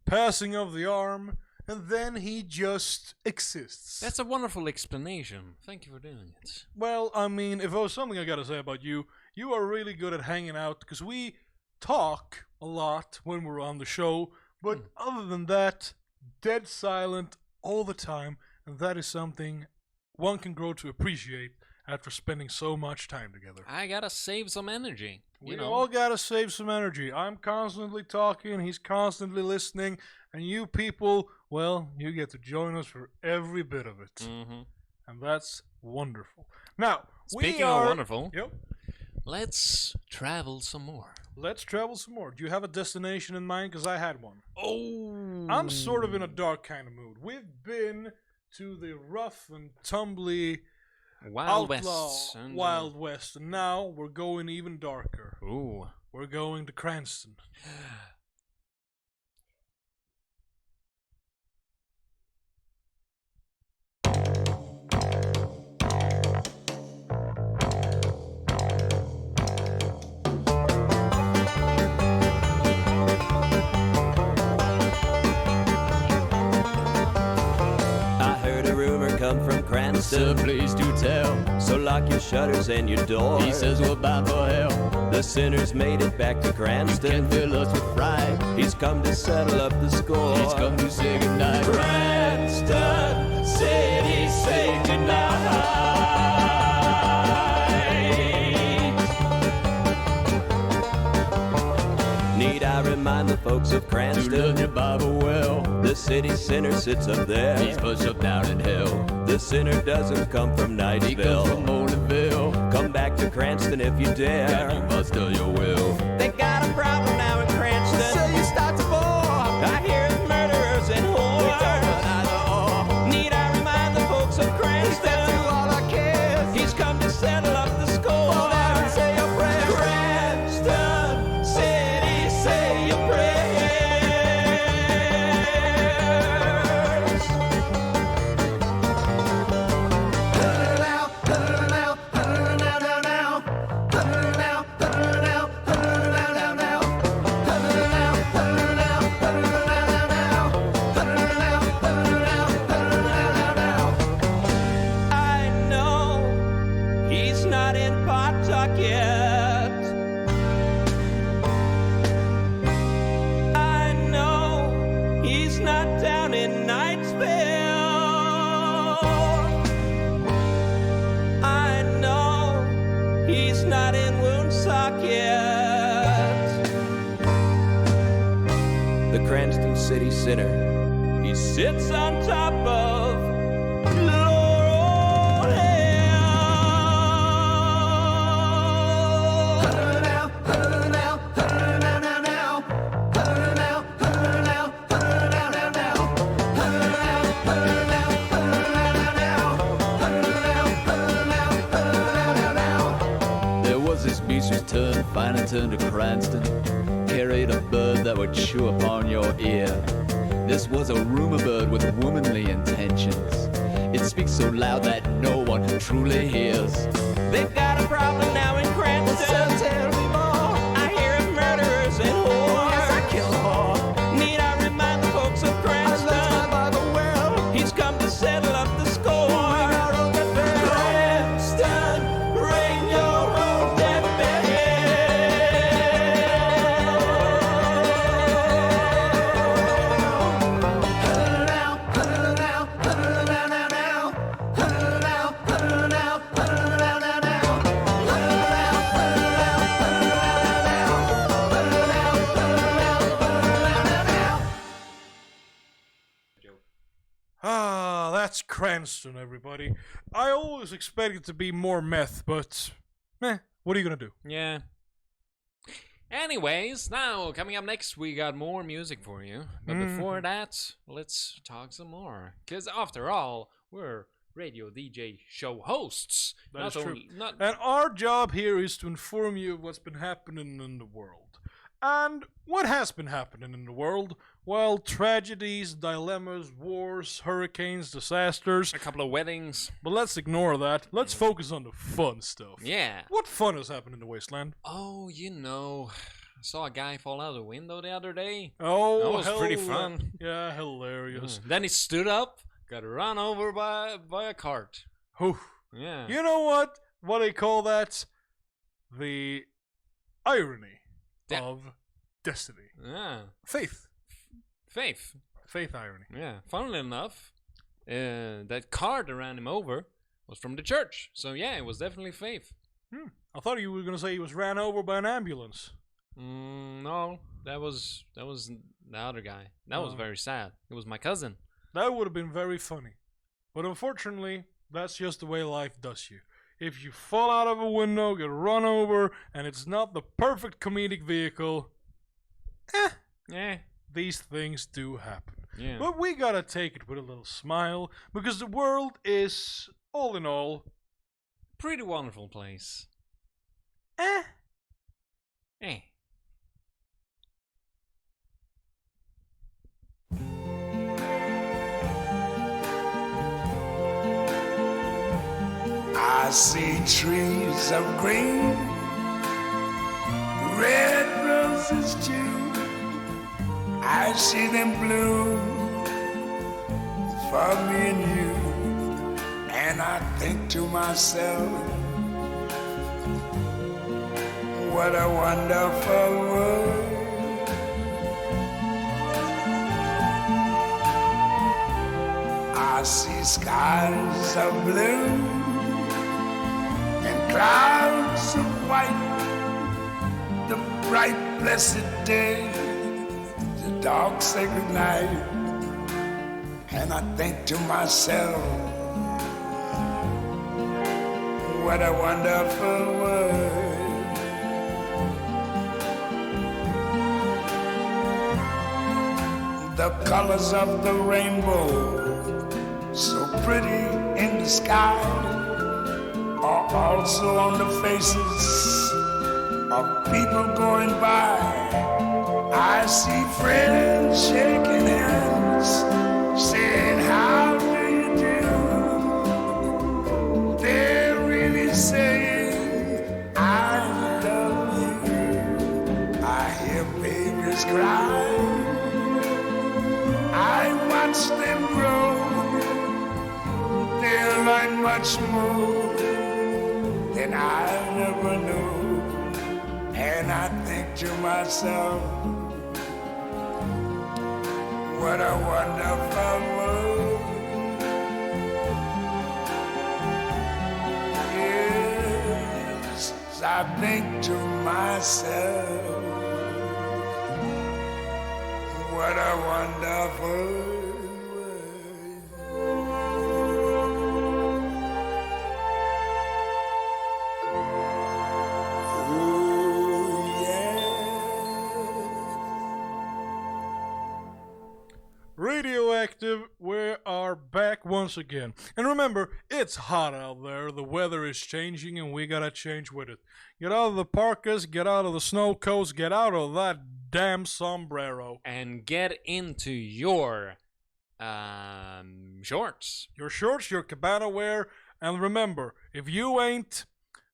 passing of the arm, and then he just exists. That's a wonderful explanation. Thank you for doing it. Well, I mean, if there was something I gotta say about you, you are really good at hanging out, because we talk a lot when we're on the show, but other than that, dead silent all the time, and that is something one can grow to appreciate after spending so much time together. I gotta save some energy. We You know. all gotta save some energy. I'm constantly talking, he's constantly listening, and you people, well, you get to join us for every bit of it. Mm-hmm. And that's wonderful. Now, Speaking we are... of wonderful, Yep. let's travel some more. Let's travel some more. Do you have a destination in mind? Because I had one. Oh, I'm sort of in a dark kind of mood. We've been to the rough and tumbly Wild outlaw West. And, Wild West, and now we're going even darker. Ooh. We're going to Cranston. Come from Cranston, So please do tell. so lock your shutters and your doors. He says we're bound for hell. The sinners made it back to Cranston. Can't fill us with pride. He's come to settle up the score. He's come to say goodnight. Cranston City, say goodnight. I remind the folks of Cranston to learn your Bible well. the city sinner sits up there. He's pushed up down in hell. The sinner doesn't come from He comes from Knightsville. Molinville. Come back to Cranston if you And dare. you must tell your will. They got a problem now in Cranston. So you start to bore. I hear it's murderers and whores. Need I remind the folks of Cranston? All our cares. He's come to settle up the score. Go there and say your prayers. Cranston City, say your prayers. I know he's not in Pawtucket. I know he's not down in Knightsville. I know he's not in Woonsocket. The Cranston City Sinner, he sits on top of Laurel Hill. There was this beast whose turn finally turned to Cranston. Carried a bird that would chew upon your ear. This was a rumor bird with womanly intentions. It speaks so loud that no one truly hears. They've got a problem now in Cranston. So tell me more. I hear of murderers and whores. Yes, I kill a whore. Need I remind the folks of Cranston? He's come to settle up the score. Cranston, ring your own deathbed. Ah, that's Cranston, everybody. I always expected it to be more meth, but what are you gonna do? Yeah. Anyways, now coming up next, we got more music for you. But before that, let's talk some more. Because after all, we're radio DJ show hosts. That is true. Not And our job here is to inform you of what's been happening in the world. And what has been happening in the world? Well, tragedies, dilemmas, wars, hurricanes, disasters. a couple of weddings. But let's ignore that. Let's focus on the fun stuff. Yeah. What fun has happened in the wasteland? Oh, I saw a guy fall out of the window the other day. Oh, That was pretty fun. Yeah, hilarious. Then he stood up, got run over by a cart. Whew. Yeah. You know what? What they call that? The irony of destiny. Yeah. Faith. Faith irony. Yeah. Funnily enough, that car that ran him over was from the church. So yeah, it was definitely faith. I thought you were gonna say he was ran over by an ambulance. No, that was the other guy. That was Oh. very sad. It was my cousin. That would have been very funny. But unfortunately, that's just the way life does you. If you fall out of a window, get run over, and it's not the perfect comedic vehicle, Yeah. these things do happen. Yeah. But we gotta take it with a little smile, because the world is, all in all, Pretty wonderful place. eh. I see trees of green, red roses too. I see them bloom for me and you. And I think to myself, what a wonderful world. I see skies of blue and clouds of white, the bright blessed day. dark sacred night, and I think to myself, what a wonderful world. The colors of the rainbow, so pretty in the sky, are also on the faces of people going by. I see friends shaking hands, saying, how do you do? They're really saying, I love you. I hear babies cry. I watch them grow. They'll learn much more than I never knew. And I think to myself, what a wonderful world. Yes, I think to myself, what a wonderful world. Radioactive, we are back once again. And remember, it's hot out there, the weather is changing, and we gotta change with it. Get out of the parkas, get out of the snow coats, get out of that damn sombrero. And get into your shorts. Your shorts, your cabana wear, and remember, if you ain't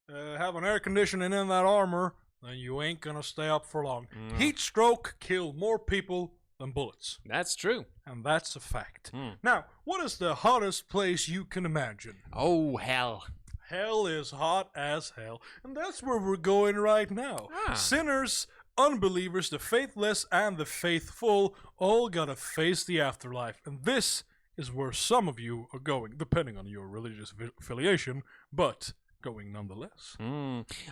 having air conditioning in that armor, then you ain't gonna stay up for long. Heat stroke killed more people than bullets. That's true. And that's a fact. Now, what is the hottest place you can imagine? Oh, hell. Hell is hot as hell. And that's where we're going right now. Sinners, unbelievers, the faithless, and the faithful all gotta face the afterlife. And this is where some of you are going, depending on your religious affiliation, but going nonetheless.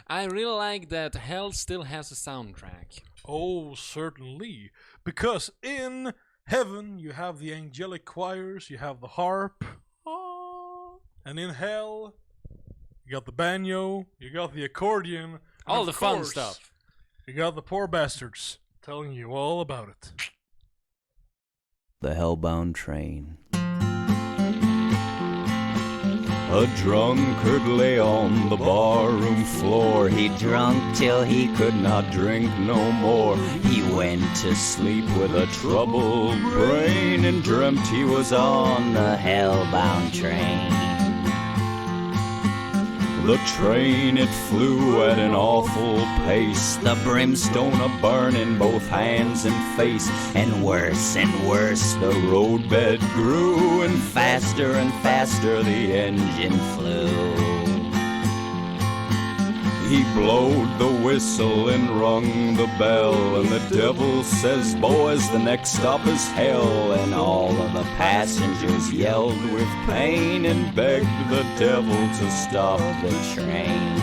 I really like that hell still has a soundtrack. Oh, certainly. Because in heaven, you have the angelic choirs, you have the harp. And in hell, you got the banjo, you got the accordion. All the fun course, stuff. You got the poor bastards telling you all about it. The Hellbound Train. A drunkard lay on the barroom floor. He drunk till he could not Drink no more. He went to sleep With a troubled brain and dreamt he was on the Hellbound Train. The train, it flew at an awful pace, The brimstone stone a burning both hands and face, and worse the roadbed grew, and faster the engine flew. he blowed the whistle and rung the bell, and the devil says, boys, the next stop is hell. And all of the passengers yelled with pain and begged the devil to stop the train.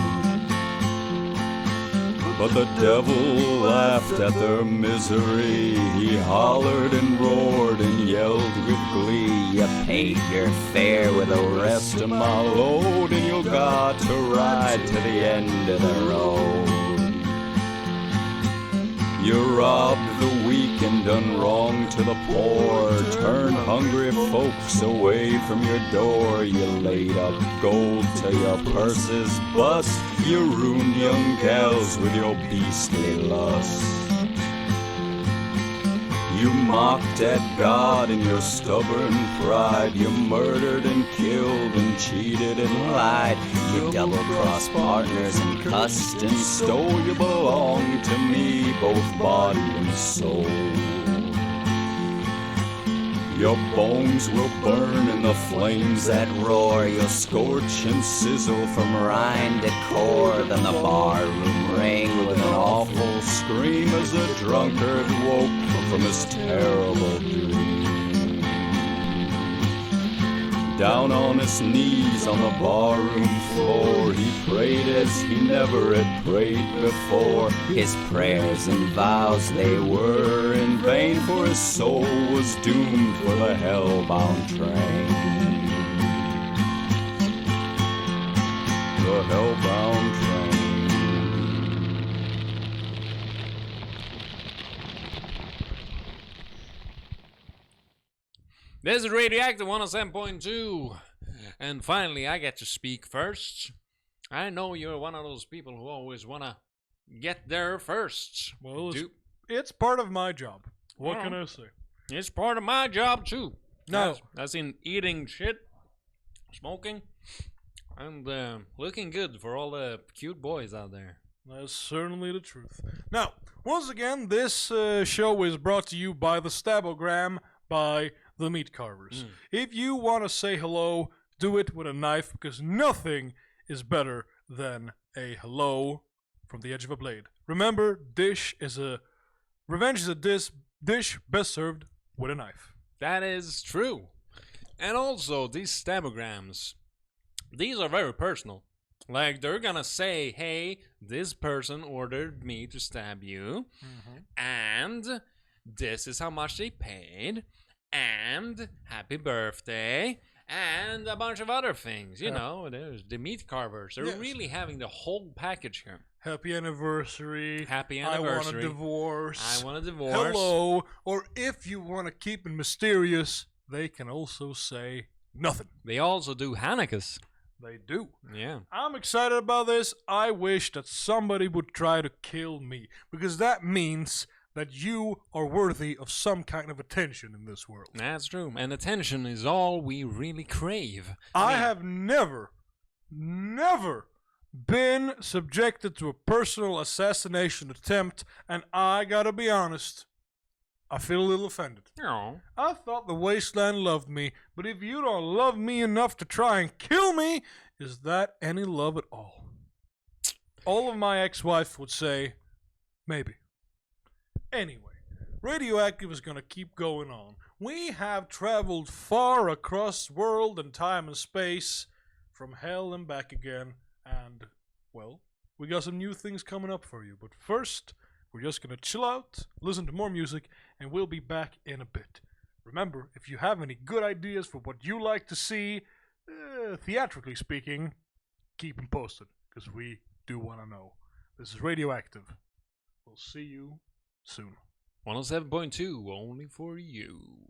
But the devil laughed at their misery. He hollered and roared and yelled with glee. You paid your fare with the Rest of my load, and you got to ride to the end of the road. You robbed the weak and done wrong to the poor, turned hungry folks away from your door. You laid up gold till your purses bust. You ruined young gals with your beastly lust. You mocked at God in your stubborn pride. You murdered and killed and cheated and lied. You double-crossed partners and cussed and stole. You belong to me, both body and soul. Your bones will burn in the flames that roar. You'll scorch and sizzle from rind to core. Then the barroom rang with an awful scream as the drunkard woke from his terrible dream. Down on his knees on the barroom floor, he prayed as he never had prayed before. His prayers and vows, They were in vain, for his soul was doomed for the hellbound train. The hellbound train. This is Radioactive 107.2. And finally, I get to speak first. I know you're one of those people who always want to get there first. Well, it's part of my job. What can I say? It's part of my job, too. No. That's in eating shit, smoking, and looking good for all the cute boys out there. That's certainly the truth. Now, once again, this show is brought to you by the Stabogram by the Meat Carvers. If you want to say hello, do it with a knife, because nothing is better than a hello from the edge of a blade. Remember, revenge is a dish best served with a knife. That is true. And also, these stabograms, these are very personal. Like, they're gonna say, hey, this person ordered me to stab you, and this is how much they paid, and happy birthday, and a bunch of other things. You know, there's the Meat Carvers. They're really having the whole package here. Happy anniversary. Happy anniversary. I want a divorce. I want a divorce. Hello. Or if you want to keep it mysterious, they can also say nothing. They also do Hanukkahs. They do. Yeah. I'm excited about this. I wish that somebody would try to kill me, because that means that you are worthy of some kind of attention in this world. That's true. And attention is all we really crave. I have never been subjected to a personal assassination attempt, and I gotta be honest, I feel a little offended. Oh. I thought the wasteland loved me, but if you don't love me enough to try and kill me, is that any love at all? All of my ex-wife would say, maybe. Anyway, Radioactive is going to keep going on. We have traveled far across world and time and space, from hell and back again, and, well, we got some new things coming up for you. But first, we're just going to chill out, listen to more music, and we'll be back in a bit. Remember, if you have any good ideas for what you like to see, theatrically speaking, keep them posted, because we do want to know. This is Radioactive. We'll see you soon. 107.2, only for you.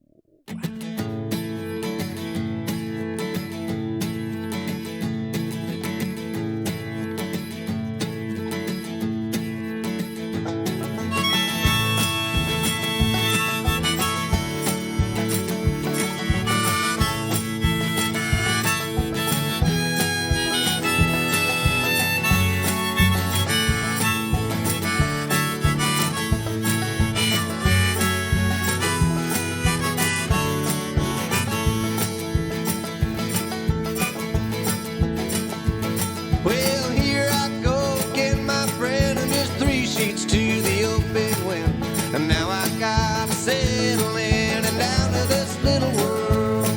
Well, here I go again, my friend, and just 3 sheets to the open wind. And now I gotta settle in and down to this little world.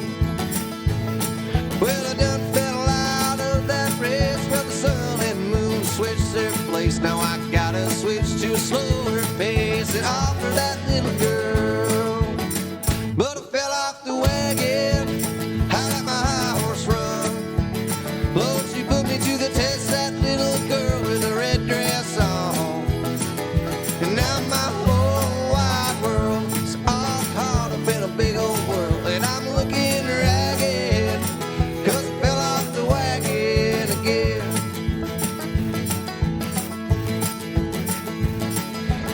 Well, I done fell out of that race where the sun and moon switched their place. Now I gotta switch to a slower pace and offer that little girl. But I fell off the wagon, I let my high horse run. Lord, she put me to the test, that little girl with a red dress on. And now my whole wide world is all caught up in a big old whirl. And I'm looking ragged, 'cause I fell off the wagon again.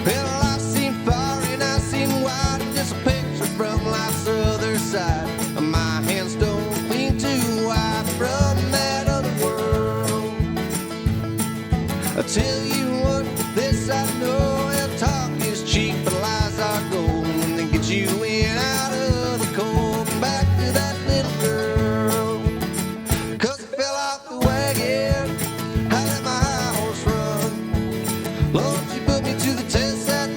Well, I've seen far and I've seen wide, and just a picture from life's other side. My hands don't clean too wide from that other world. I tell you what, this I know, and talk is cheap, but lies are gold. And they get you in out of the cold and back to that little girl. 'Cause I fell off the wagon, I let my high horse run. Lord, she put me to the test, that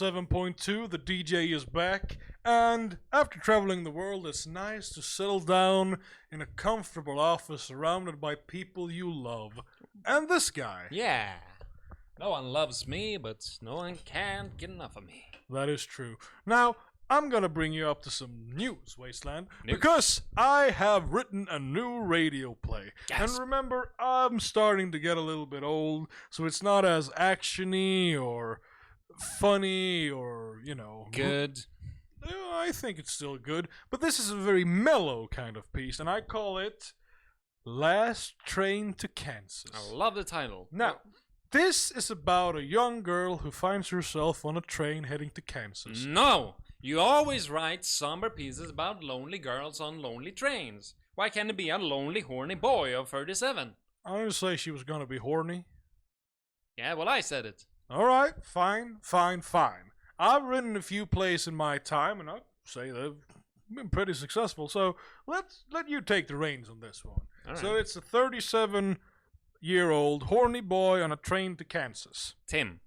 107.2, the DJ is back, and after traveling the world, it's nice to settle down in a comfortable office surrounded by people you love. And this guy. Yeah. No one loves me, but no one can't get enough of me. That is true. Now, I'm gonna bring you up to some news, Wasteland, News. because I have written a new radio play. Yes. And remember, I'm starting to get a little bit old, so it's not as actiony or funny or, Good. I think it's still good, but this is a very mellow kind of piece, and I call it Last Train to Kansas. I love the title. Now, this is about a young girl who finds herself on a train heading to Kansas. No! You always write somber pieces about lonely girls on lonely trains. Why can't it be a lonely, horny boy of 37? I didn't say she was gonna be horny. Yeah, well, I said it. Alright, fine. I've written a few plays in my time, and I'd say they've been pretty successful, so let you take the reins on this one. All So right. it's a 37-year-old horny boy on a train to Kansas. Tim.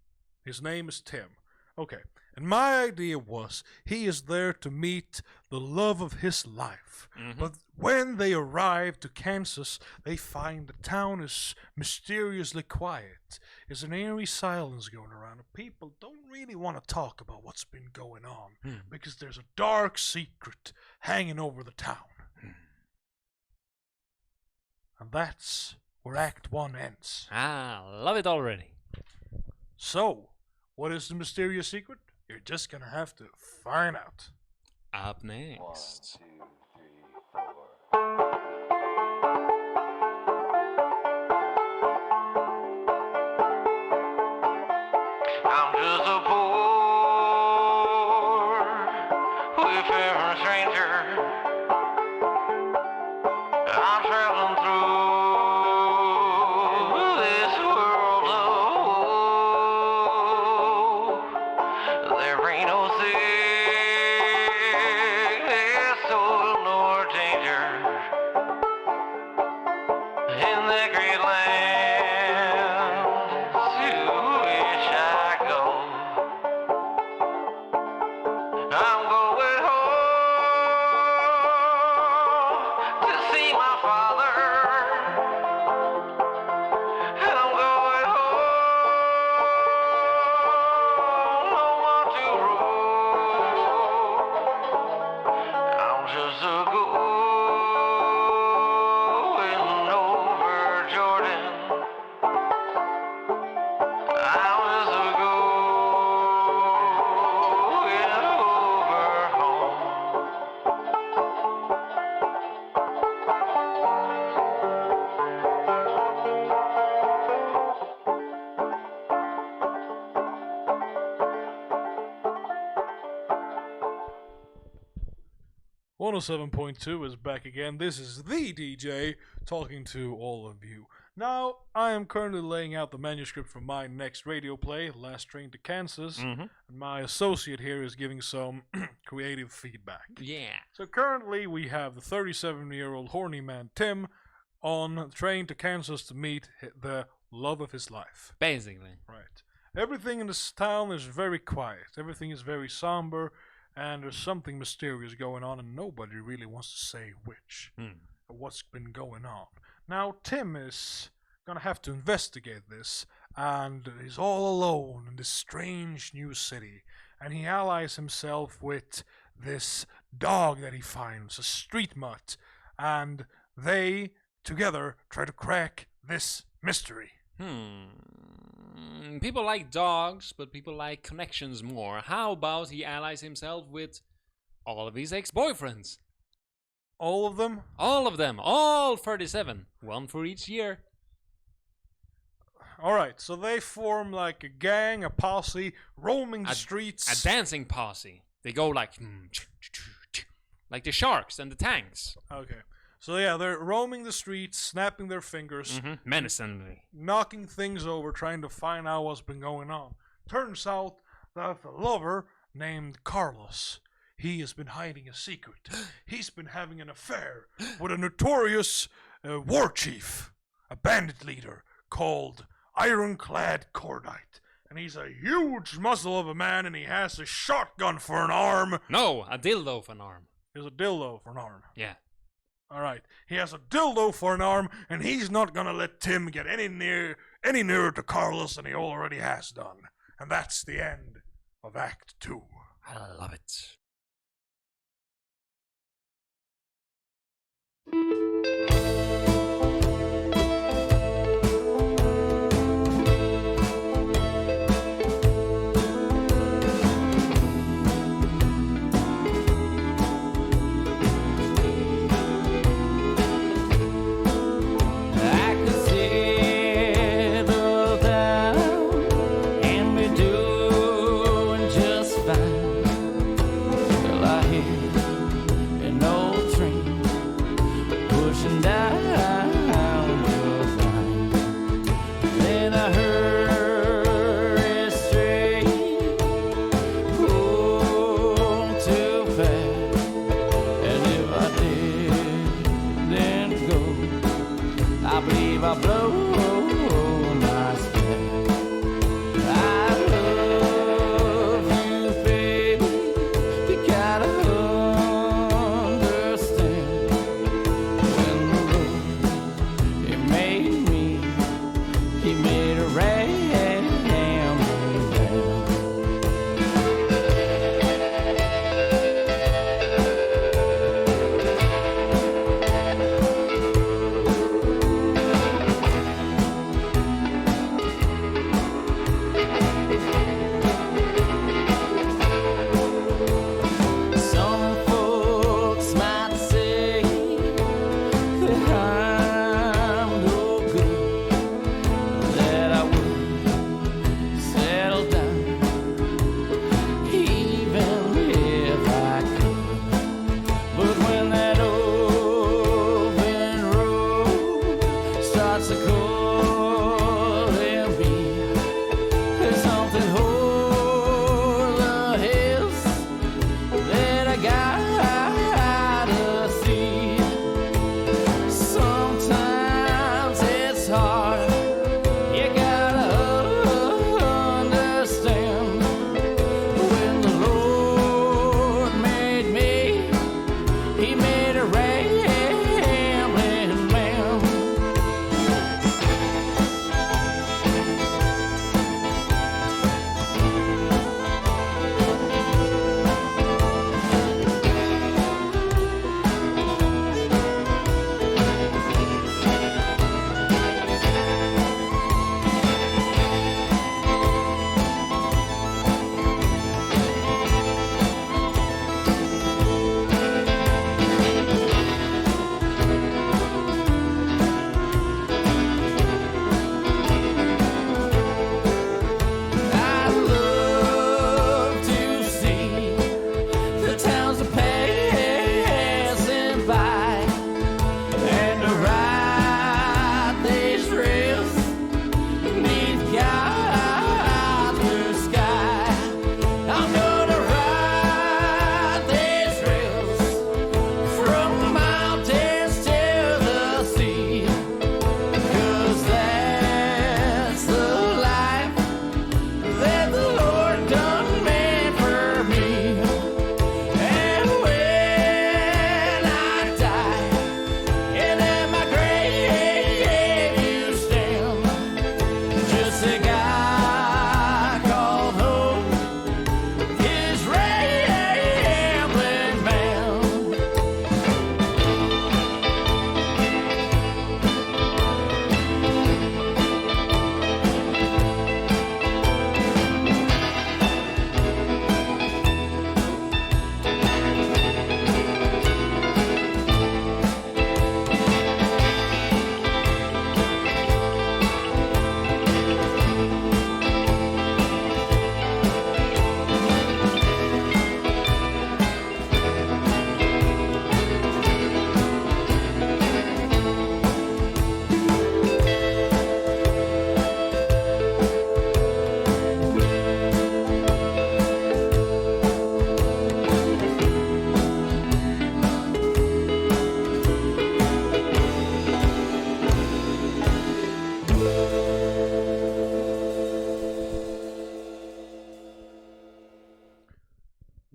His name is Tim. Okay. And my idea was he is there to meet the love of his life. But when they arrive to Kansas, they find the town is mysteriously quiet. There's an eerie silence going around, and people don't really want to talk about what's been going on because there's a dark secret hanging over the town. And that's where Act 1 ends. Ah, love it already. So, what is the mysterious secret? You're just gonna have to find out. Up next. I'm just a poor, wayfaring stranger. I'm traveling through this world of woe. There ain't no sickness, toil, nor danger in the great land to which I go. I'm going home to see my father. And I'm going home, no more to roam. I'm just a going over Jordan. I'm just a going over home. 107.2 is back again. This is the DJ talking to all of you. Now, I am currently laying out the manuscript for my next radio play, Last Train to Kansas, and my associate here is giving some creative feedback. Yeah. So currently we have the 37-year-old horny man Tim on the train to Kansas to meet the love of his life. Basically. Right. Everything in this town is very quiet. Everything is very somber, and there's something mysterious going on, and nobody really wants to say which, or what's been going on. Now, Tim is gonna have to investigate this, and he's all alone in this strange new city, and he allies himself with this dog that he finds, a street mutt, and they together try to crack this mystery. People like dogs, but people like connections more. How about he allies himself with all of his ex-boyfriends? All of them? All of them. All 37. One for each year. Alright, so they form like a gang, a posse, roaming the streets. A dancing posse. They go like the sharks and the tanks. Okay. So yeah, they're roaming the streets, snapping their fingers, menacingly, knocking things over, trying to find out what's been going on. Turns out that the lover named Carlos, he has been hiding a secret. He's been having an affair with a notorious war chief, a bandit leader called Ironclad Cordite. and he's a huge muscle of a man, and he has a shotgun for an arm. No, a dildo for an arm. He has a dildo for an arm. Yeah. All right. He has a dildo for an arm, and he's not gonna let Tim get any nearer to Carlos than he already has done. And that's the end of Act 2. I love it. I could settle down and be doing just fine till I hear an old train pushing down the line. Then I hurry straight home too fast, and if I didn't go, I believe I blow my stack. I love you, baby. You gotta understand when the road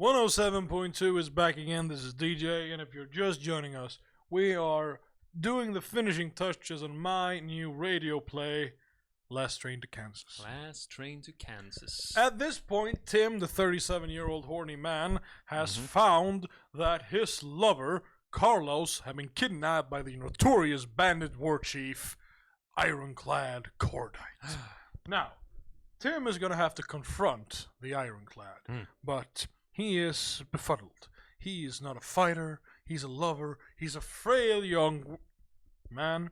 107.2 is back again. This is DJ, and if you're just joining us, we are doing the finishing touches on my new radio play, Last Train to Kansas. Last Train to Kansas. At this point, Tim, the 37-year-old horny man, has found that his lover, Carlos, had been kidnapped by the notorious bandit war chief, Ironclad Cordite. Now, Tim is going to have to confront the Ironclad, but he is befuddled. He is not a fighter, he's a lover, he's a frail young man.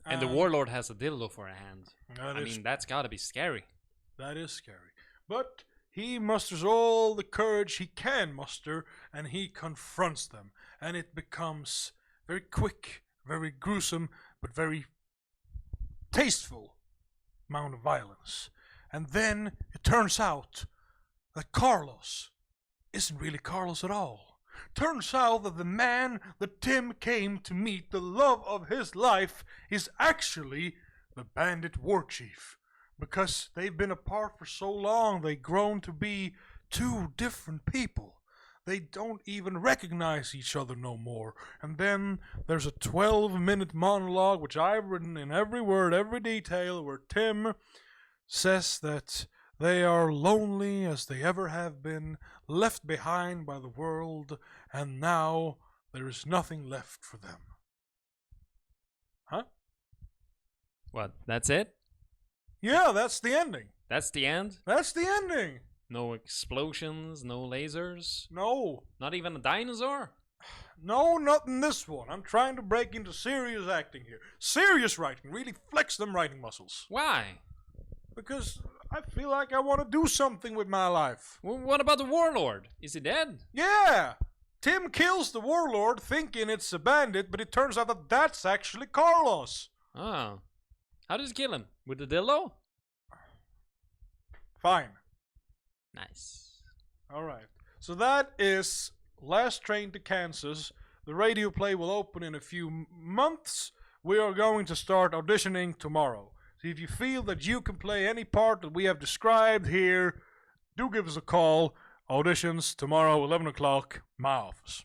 And the warlord has a dildo for a hand. That I is- mean, that's gotta be scary. That is scary. But he musters all the courage he can muster, and he confronts them. And it becomes very quick, very gruesome, but very tasteful amount of violence. And then it turns out that Carlos isn't really Carlos at all. Turns out that the man that Tim came to meet, the love of his life, is actually the bandit war chief. Because they've been apart for so long, they've grown to be two different people. They don't even recognize each other no more. And then there's a 12-minute monologue, which I've written in every word, every detail, where Tim says that they are lonely as they ever have been, left behind by the world, and now there is nothing left for them. Huh? What, that's it? Yeah, that's the ending. That's the end? That's the ending. No explosions, no lasers? No. Not even a dinosaur? No, not in this one. I'm trying to break into serious acting here. Serious writing. Really flex them writing muscles. Why? Because I feel like I want to do something with my life. Well, what about the warlord? Is he dead? Yeah! Tim kills the warlord thinking it's a bandit, but it turns out that that's actually Carlos. Oh. How does he kill him? With the dildo? Fine. Nice. Alright. So that is Last Train to Kansas. The radio play will open in a few months. We are going to start auditioning tomorrow. So if you feel that you can play any part that we have described here, do give us a call. Auditions tomorrow, 11 o'clock, my office.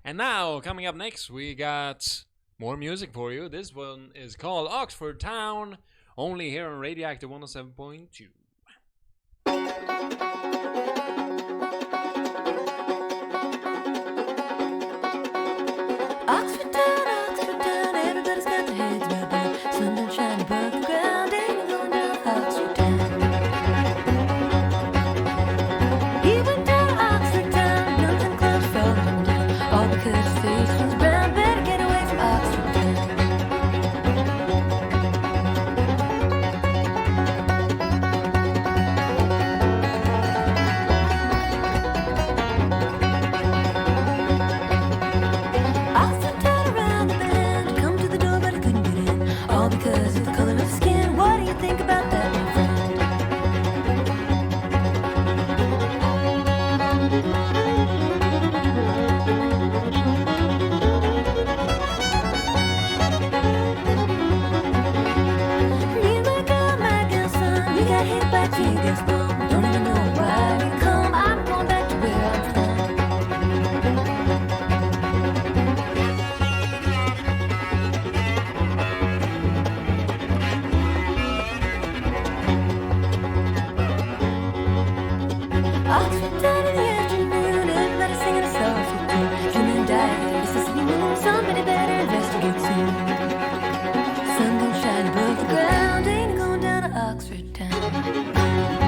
And now, coming up next, we got more music for you. This one is called Oxford Town, only here on Radioactive 107.2. Oxford town, everybody's got their heads bowed down. Sun don't shine above the ground, ain't it going down Oxford town? He went down to Oxford town, nothing close fell him down. All because his face was brown, better get away from Oxford town. Oxford town around the bend, come to the door but I couldn't get in. All because of the color of his skin. What do you think about that, my friend? Me and my girl, son, we got hit by a tear gas bomb. Don't even know why we come. I'm going back to where I'm from. Oxford town in the afternoon, everybody singing a sorrowful tune. Human died, this is new. Somebody better investigate soon. Sun don't shine above the ground, ain't it going down to Oxford town?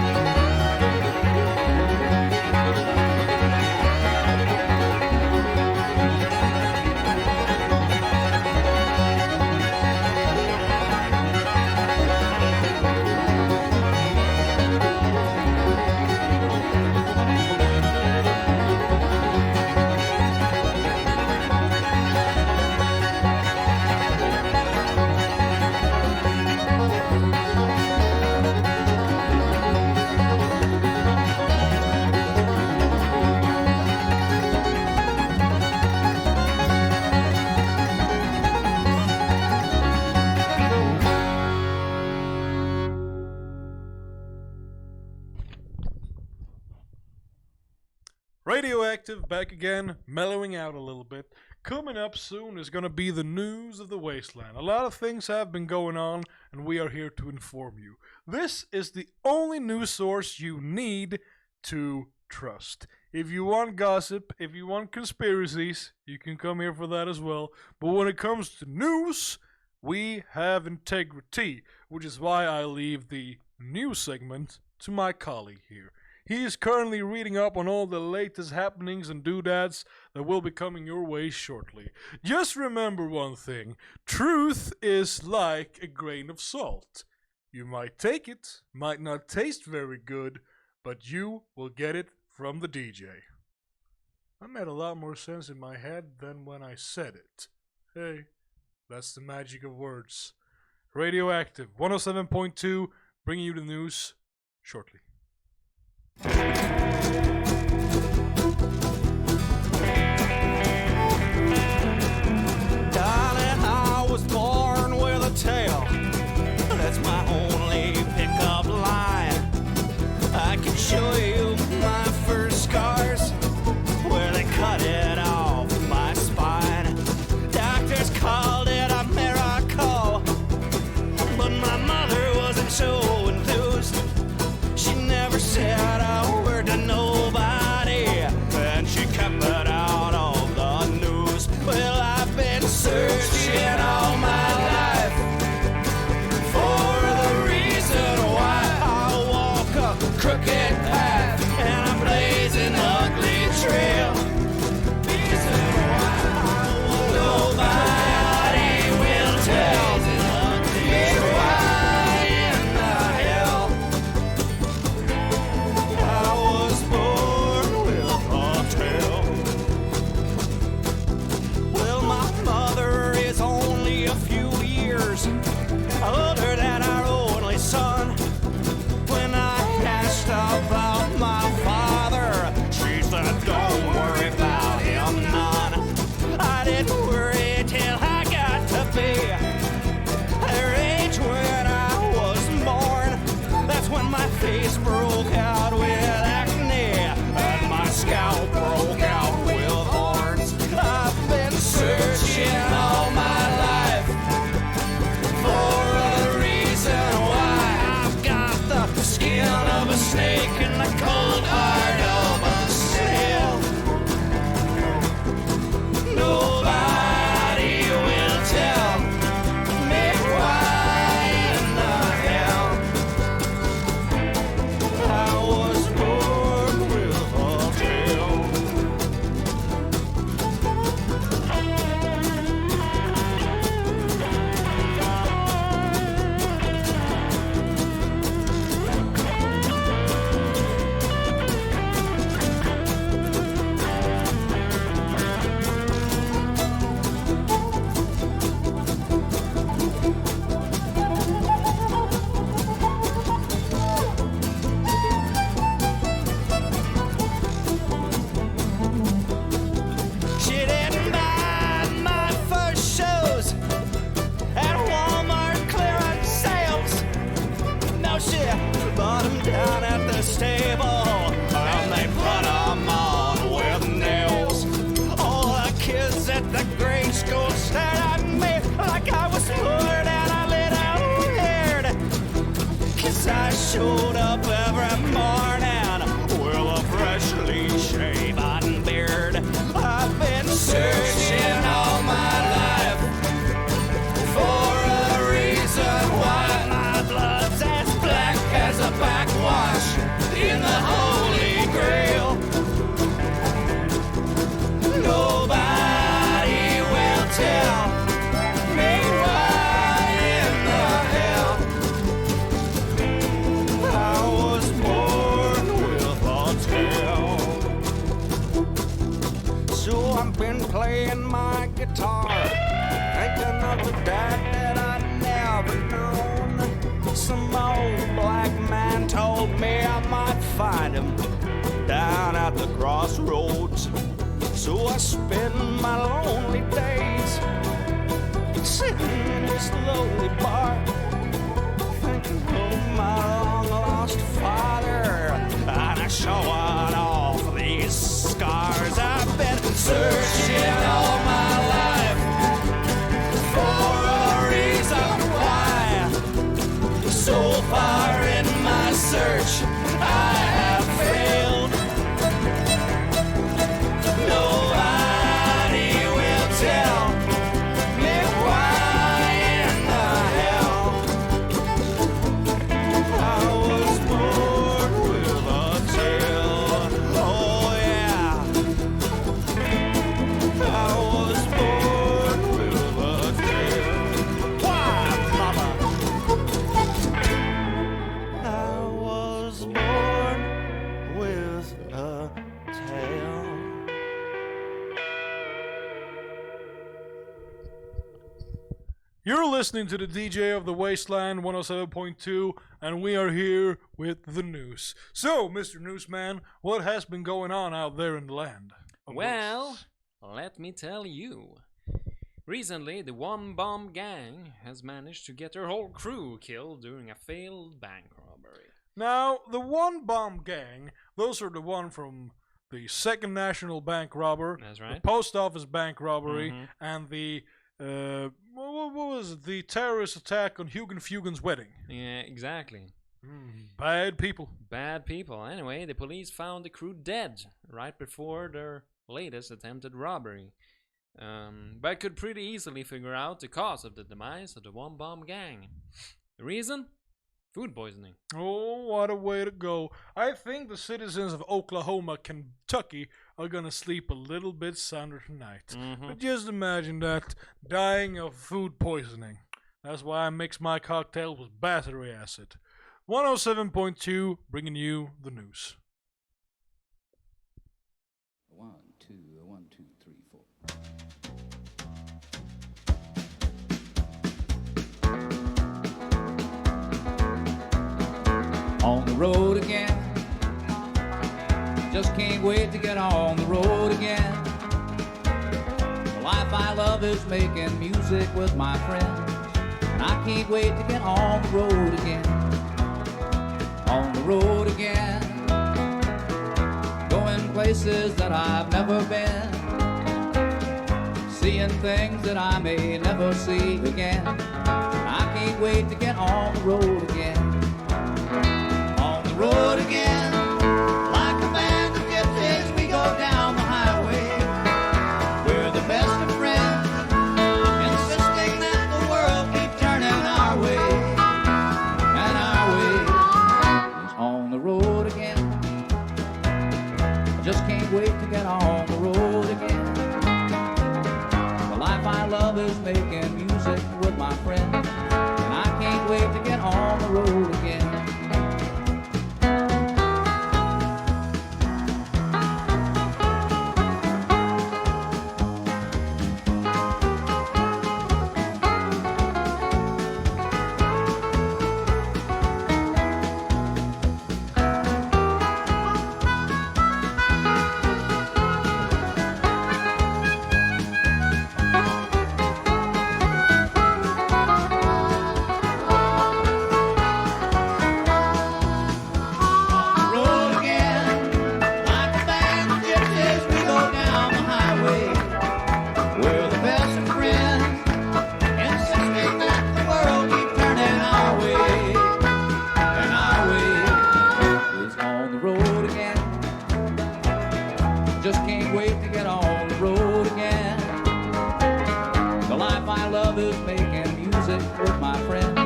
Radioactive back again, mellowing out a little bit. Coming up soon is going to be the news of the wasteland. A lot of things have been going on, and we are here to inform you. This is the only news source you need to trust. If you want gossip, if you want conspiracies, you can come here for that as well. But when it comes to news, we have integrity, which is why I leave the news segment to my colleague here. He is currently reading up on all the latest happenings and doodads that will be coming your way shortly. Just remember one thing. Truth is like a grain of salt. You might take it, might not taste very good, but you will get it from the DJ. That made a lot more sense in my head than when I said it. Hey, that's the magic of words. Radioactive 107.2, bringing you the news shortly. Darling, I was born with a tail. That's my only pickup line. I can show you my first scars where they cut it off my spine. Doctors called it a miracle, but my mother wasn't so enthused. She never said a word to nobody, and she kept it out of the news. Well, I've been searching all my life for the reason why I walk a crooked path and I'm blazing an ugly trail. Reason why nobody will tell me why in the hell I was born with a tail. Well, my mother is only a few years older than our only son. When I asked about my father, she said, don't worry about him none. I didn't worry till I got to be her age when I was born. That's when my face broke out with acne and my scalp broke out with horns. I've been searching all my life for a reason why I've got the skin of a snake and the cold heart of a snail. Nobody will tell me why in the hell I was born with a tail. She didn't buy my first shoes at Walmart clearance sales. No, she bought them down at the stable, and they put them on with nails. All the kids at the grade school stared at me like I was bored and a little weird. 'Cause I showed up every morning with a freshly shaven beard. I've been searching all my life for a reason why my blood's as black as a backwash in the Holy Grail. Nobody will tell me why in the hell I was born with a tail. So I've been playing my guitar, thinking of the dad that I'd never known. Some old black man told me I might find him down at the crossroads. So I spend my lonely days sitting in this lonely bar, thinking of my long lost father, and I showing off these scars. searching all my life for a reason why. So far in my search, I have failed. Nobody will tell me why in the hell I was born with a tail. Oh yeah, I was born with a tail. Why, mama? I was born with a tail. You're listening to the DJ of the Wasteland 107.2, and we are here with the news. So, Mr. Newsman, what has been going on out there in the land? of Well, let me tell you. Recently, the One Bomb Gang has managed to get their whole crew killed during a failed bank robbery. Now, the One Bomb Gang, those are the one from the Second National Bank robber, That's the right. Post Office Bank robbery, Mhm. and the what was it? The terrorist attack on Hugo Fugan's wedding. Yeah, exactly. Bad people. Bad people. Anyway, the police found the crew dead right before their latest attempted robbery. But could pretty easily figure out the cause of the demise of the One Bomb Gang. The reason? Food poisoning. Oh, what a way to go. I think the citizens of Oklahoma, Kentucky are gonna sleep a little bit sounder tonight. Mhm. But just imagine that, dying of food poisoning. That's why I mix my cocktail with battery acid. 107.2, bringing you the news. 1, 2, 1, 2, 3, 4. On the road again. Just can't wait to get on the road again. The life I love is making music with my friends. And I can't wait to get on the road again. On the road again. Going places that I've never been. Seeing things that I may never see again. I can't wait to get on the road again. On the road again. Like a band of gypsies, we go down the highway. We're the best of friends, insisting that the world keep turning our way. And our way is on the road again. I just can't wait to get on the road again. The life I love is making music with my friends. And I can't wait to get on the road again. Road again, like a band of gypsies, we go down the highway. We're the best of friends, insisting that the world keep turning our way. And our way is on the road again. Just can't wait to get on the road again. The life I love is making music with my friends.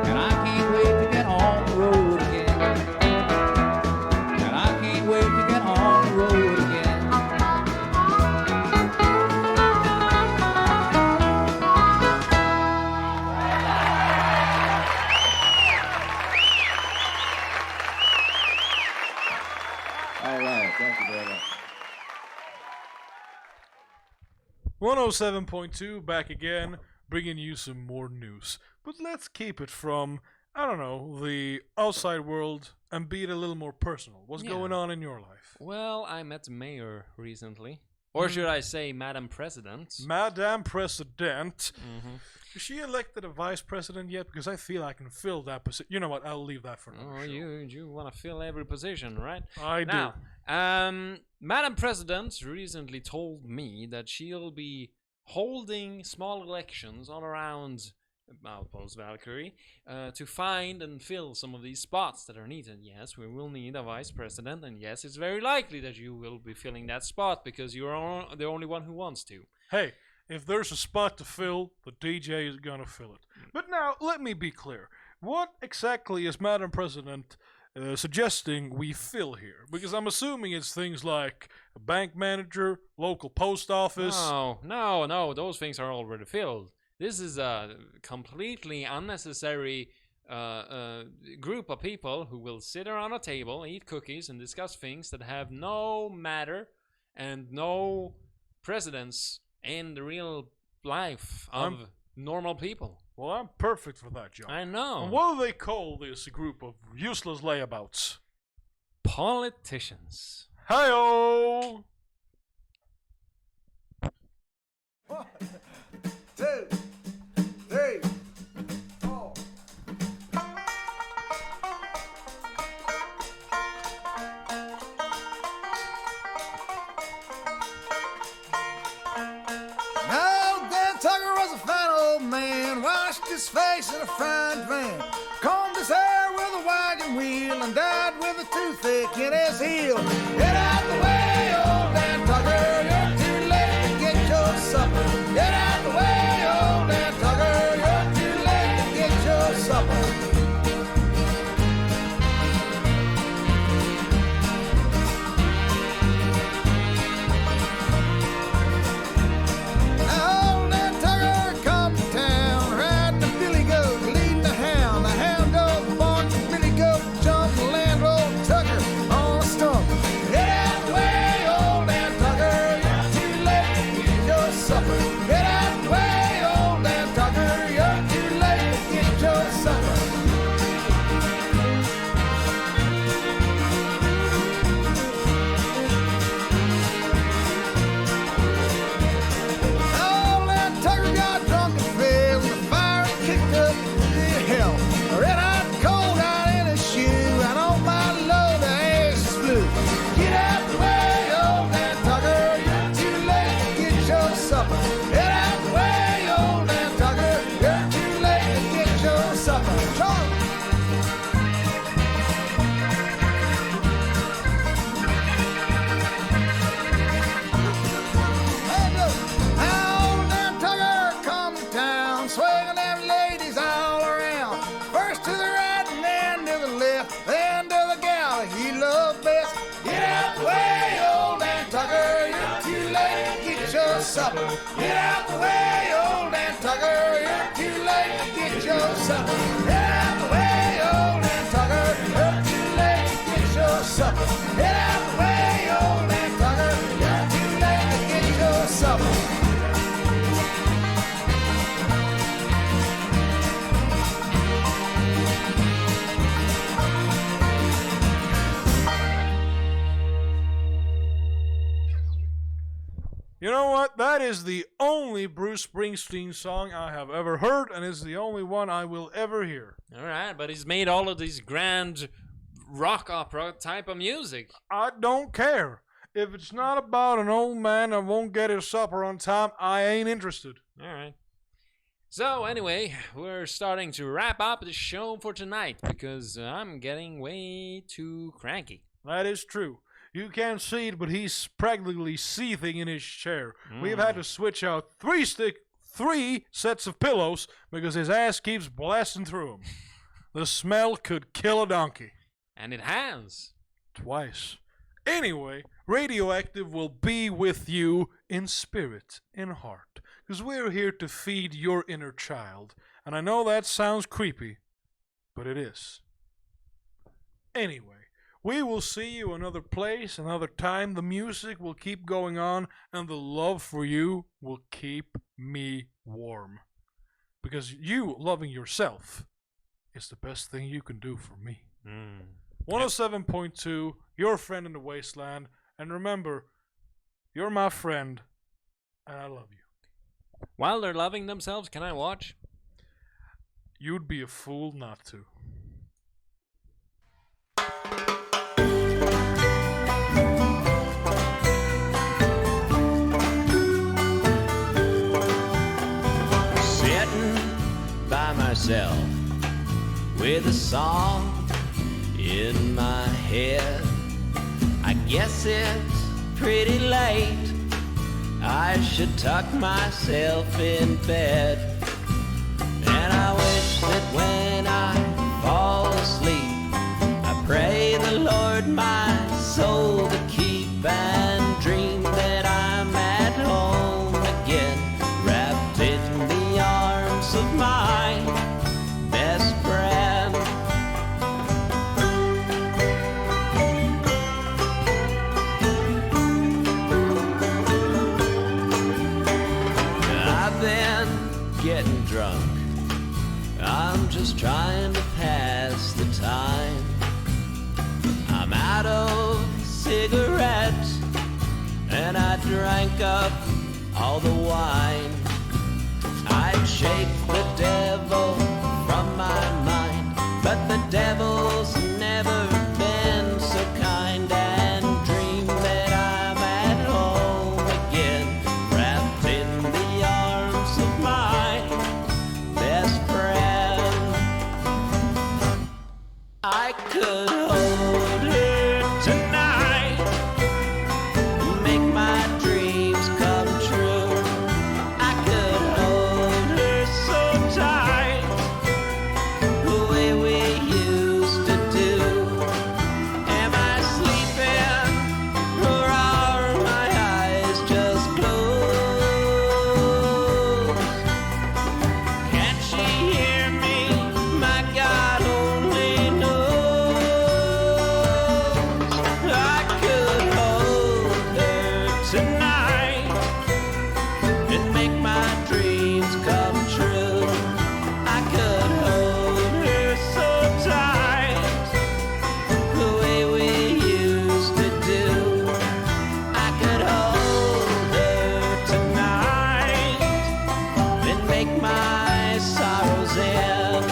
And I can't wait to get on the road again. And I can't wait to get on the road again. All right, thank you very much. 107.2 back again, bringing you some more news. But let's keep it from, I don't know, the outside world and be it a little more personal. What's Yeah. going on in your life? Well, I met the mayor recently. Or should I say Madam President? Madame President. Mhm. Is she elected a vice president yet? Because I feel I can fill that position. You know what? I'll leave that for another Oh, show. you want to fill every position, right? I do. Now, Madam President recently told me that she'll be holding small elections all around Outpost Valkyrie to find and fill some of these spots that are needed. Yes, we will need a vice president, and yes, it's very likely that you will be filling that spot because you're the only one who wants to. Hey, if there's a spot to fill, the DJ is gonna fill it. But now, let me be clear. What exactly is Madam President suggesting we fill here? Because I'm assuming it's things like a bank manager, local post office. No, those things are already filled. This is a completely unnecessary group of people who will sit around a table, eat cookies, and discuss things that have no matter and no precedence in the real life of normal people. Well, I'm perfect for that job. I know. And what do they call this group of useless layabouts? Politicians. Hi-oh! 1, 2, 3, 4. Now, Dan Tucker was a fine old man, washed his face in a frying pan, combed his hair with a wagon wheel, and died with a toothache in his heel. Get out the way, old Dan Tucker, you're too late to get your supper. Get out the way, old Dan Tucker, you're too late to get your supper. Now, old Dan Tucker come to town, riding a billy goat, leading the hound. The hound dog barks, the billy goat jump, the land roll Tucker on a stump. Get out the way, old Dan Tucker, you're too late to get your supper. Get out the way, old Dan Tucker, you're too late to get your supper. Old Dan Tucker got drunk and fell, the fire kicked up to hell. Red hot cold out in his shoe, and on my load the ashes flew. Get out the way, old Dan Tucker, you're too late to get your supper. Get out the way, old Dan Tucker, you're too late to get your supper. Charlie. Old Dan Tucker come to town, swinging them ladies all around. First to the right and then to the left, then to the gal he loved best. Get out the way, old Dan Tucker, you're too late to get your supper. Get out the way, old Dan Tucker, you're too late to get your supper. Get out the way, old Dan Tucker, you're too late to get your supper. Get out the way, old Dan Tucker, you're too late to get your supper. You know what? That is the only Bruce Springsteen song I have ever heard, and is the only one I will ever hear. All right, but he's made all of these grand rock opera type of music. I don't care. If it's not about an old man that won't get his supper on time, I ain't interested. All right. So anyway, we're starting to wrap up the show for tonight because I'm getting way too cranky. That is true. You can't see it, but he's practically seething in his chair. We've had to switch out three sets of pillows because his ass keeps blasting through them. The smell could kill a donkey. And it has. Twice. Anyway, Radioactive will be with you in spirit, in heart, because we're here to feed your inner child. And I know that sounds creepy, but it is. Anyway, we will see you another place, another time. The music will keep going on, and the love for you will keep me warm. Because you loving yourself is the best thing you can do for me. 107.2, your friend in the wasteland. And remember, you're my friend, and I love you. While they're loving themselves, can I watch? You'd be a fool not to. with a song in my head. I guess it's pretty late. I should tuck myself in bed. And I wish that when I fall asleep, I pray the Lord my soul to keep and dream that I'm at home again, wrapped in the arms of my best friend. I've been getting drunk. I'm just trying to pass the time. I'm out of cigarettes, and I drank up all the wine. I'd shake the devil from my mind, but the devil's never been so kind, and dream that I'm at home again, wrapped in the arms of my best friend. I could hold her tonight, make my dreams come true. I could hold her so tight, the way we used to do. Am I sleeping, or are my eyes just closed? Can't she hear me? My God only knows. I could hold her tonight and make my dreams come true. I could hold her so tight, the way we used to do. I could hold her tonight and make my sorrows end.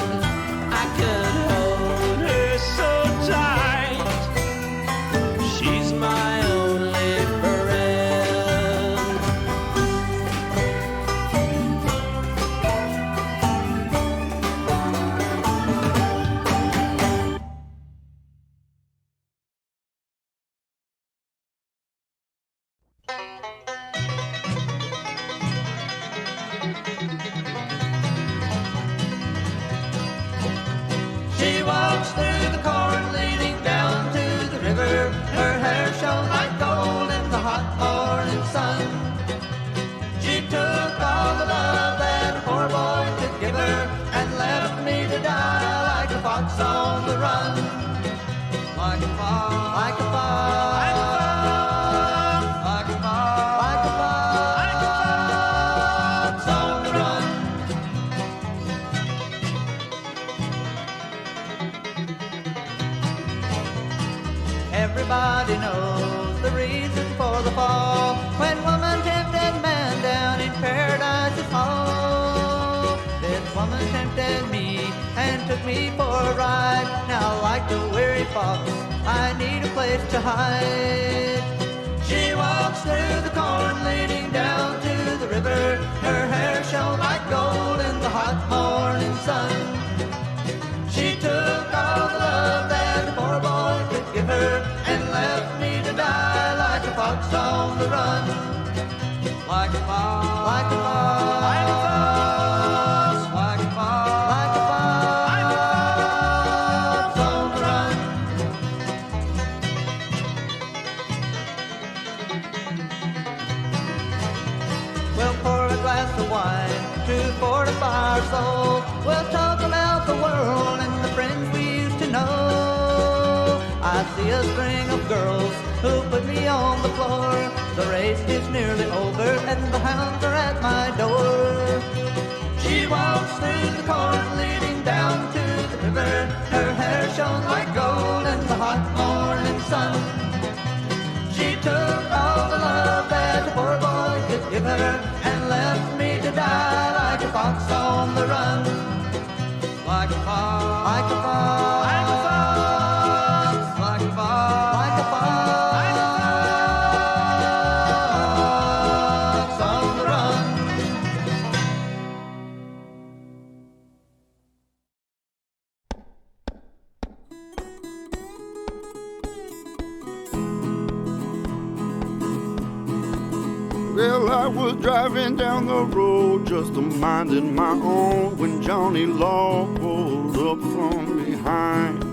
I could hold her so tight, she's my only friend. She walks through the corn leading down to the river. Her hair shone like gold in the hot morning sun. She took all the love that a poor boy could give her and left me to die like a fox on the run. Like a fox, like a fox, like a fox, like a fox, like a fox on the run. Everybody knows the reason for the fall, when woman tempted man down in paradise's hall. This woman tempted me and took me for a ride. Now like the weary fox, I need a place to hide. She walks through the corn leading down to the river. Her hair shone like gold in the hot morning sun. She took all the love that a poor boy could give her and left me to die like a fox on the run. Like a fox, like a fox, like a fox, like a fox, like a fox on the run. We'll pour a glass of wine to fortify our soul. We'll talk about the world and the friends we used to know. I see a string of girls who put me on the floor. The race is nearly over and the hounds are at my door. She walks through the corn leading down to the river. Her hair shone like gold in the hot morning sun. She took all the love that the poor boy could give her and left me to die like a fox on the run. Like a fox, like a fox, like a fox, like a fox, like a fox, like a fox on the run. Well, I was driving down the road just a minding my own when Johnny Law pulled up from behind.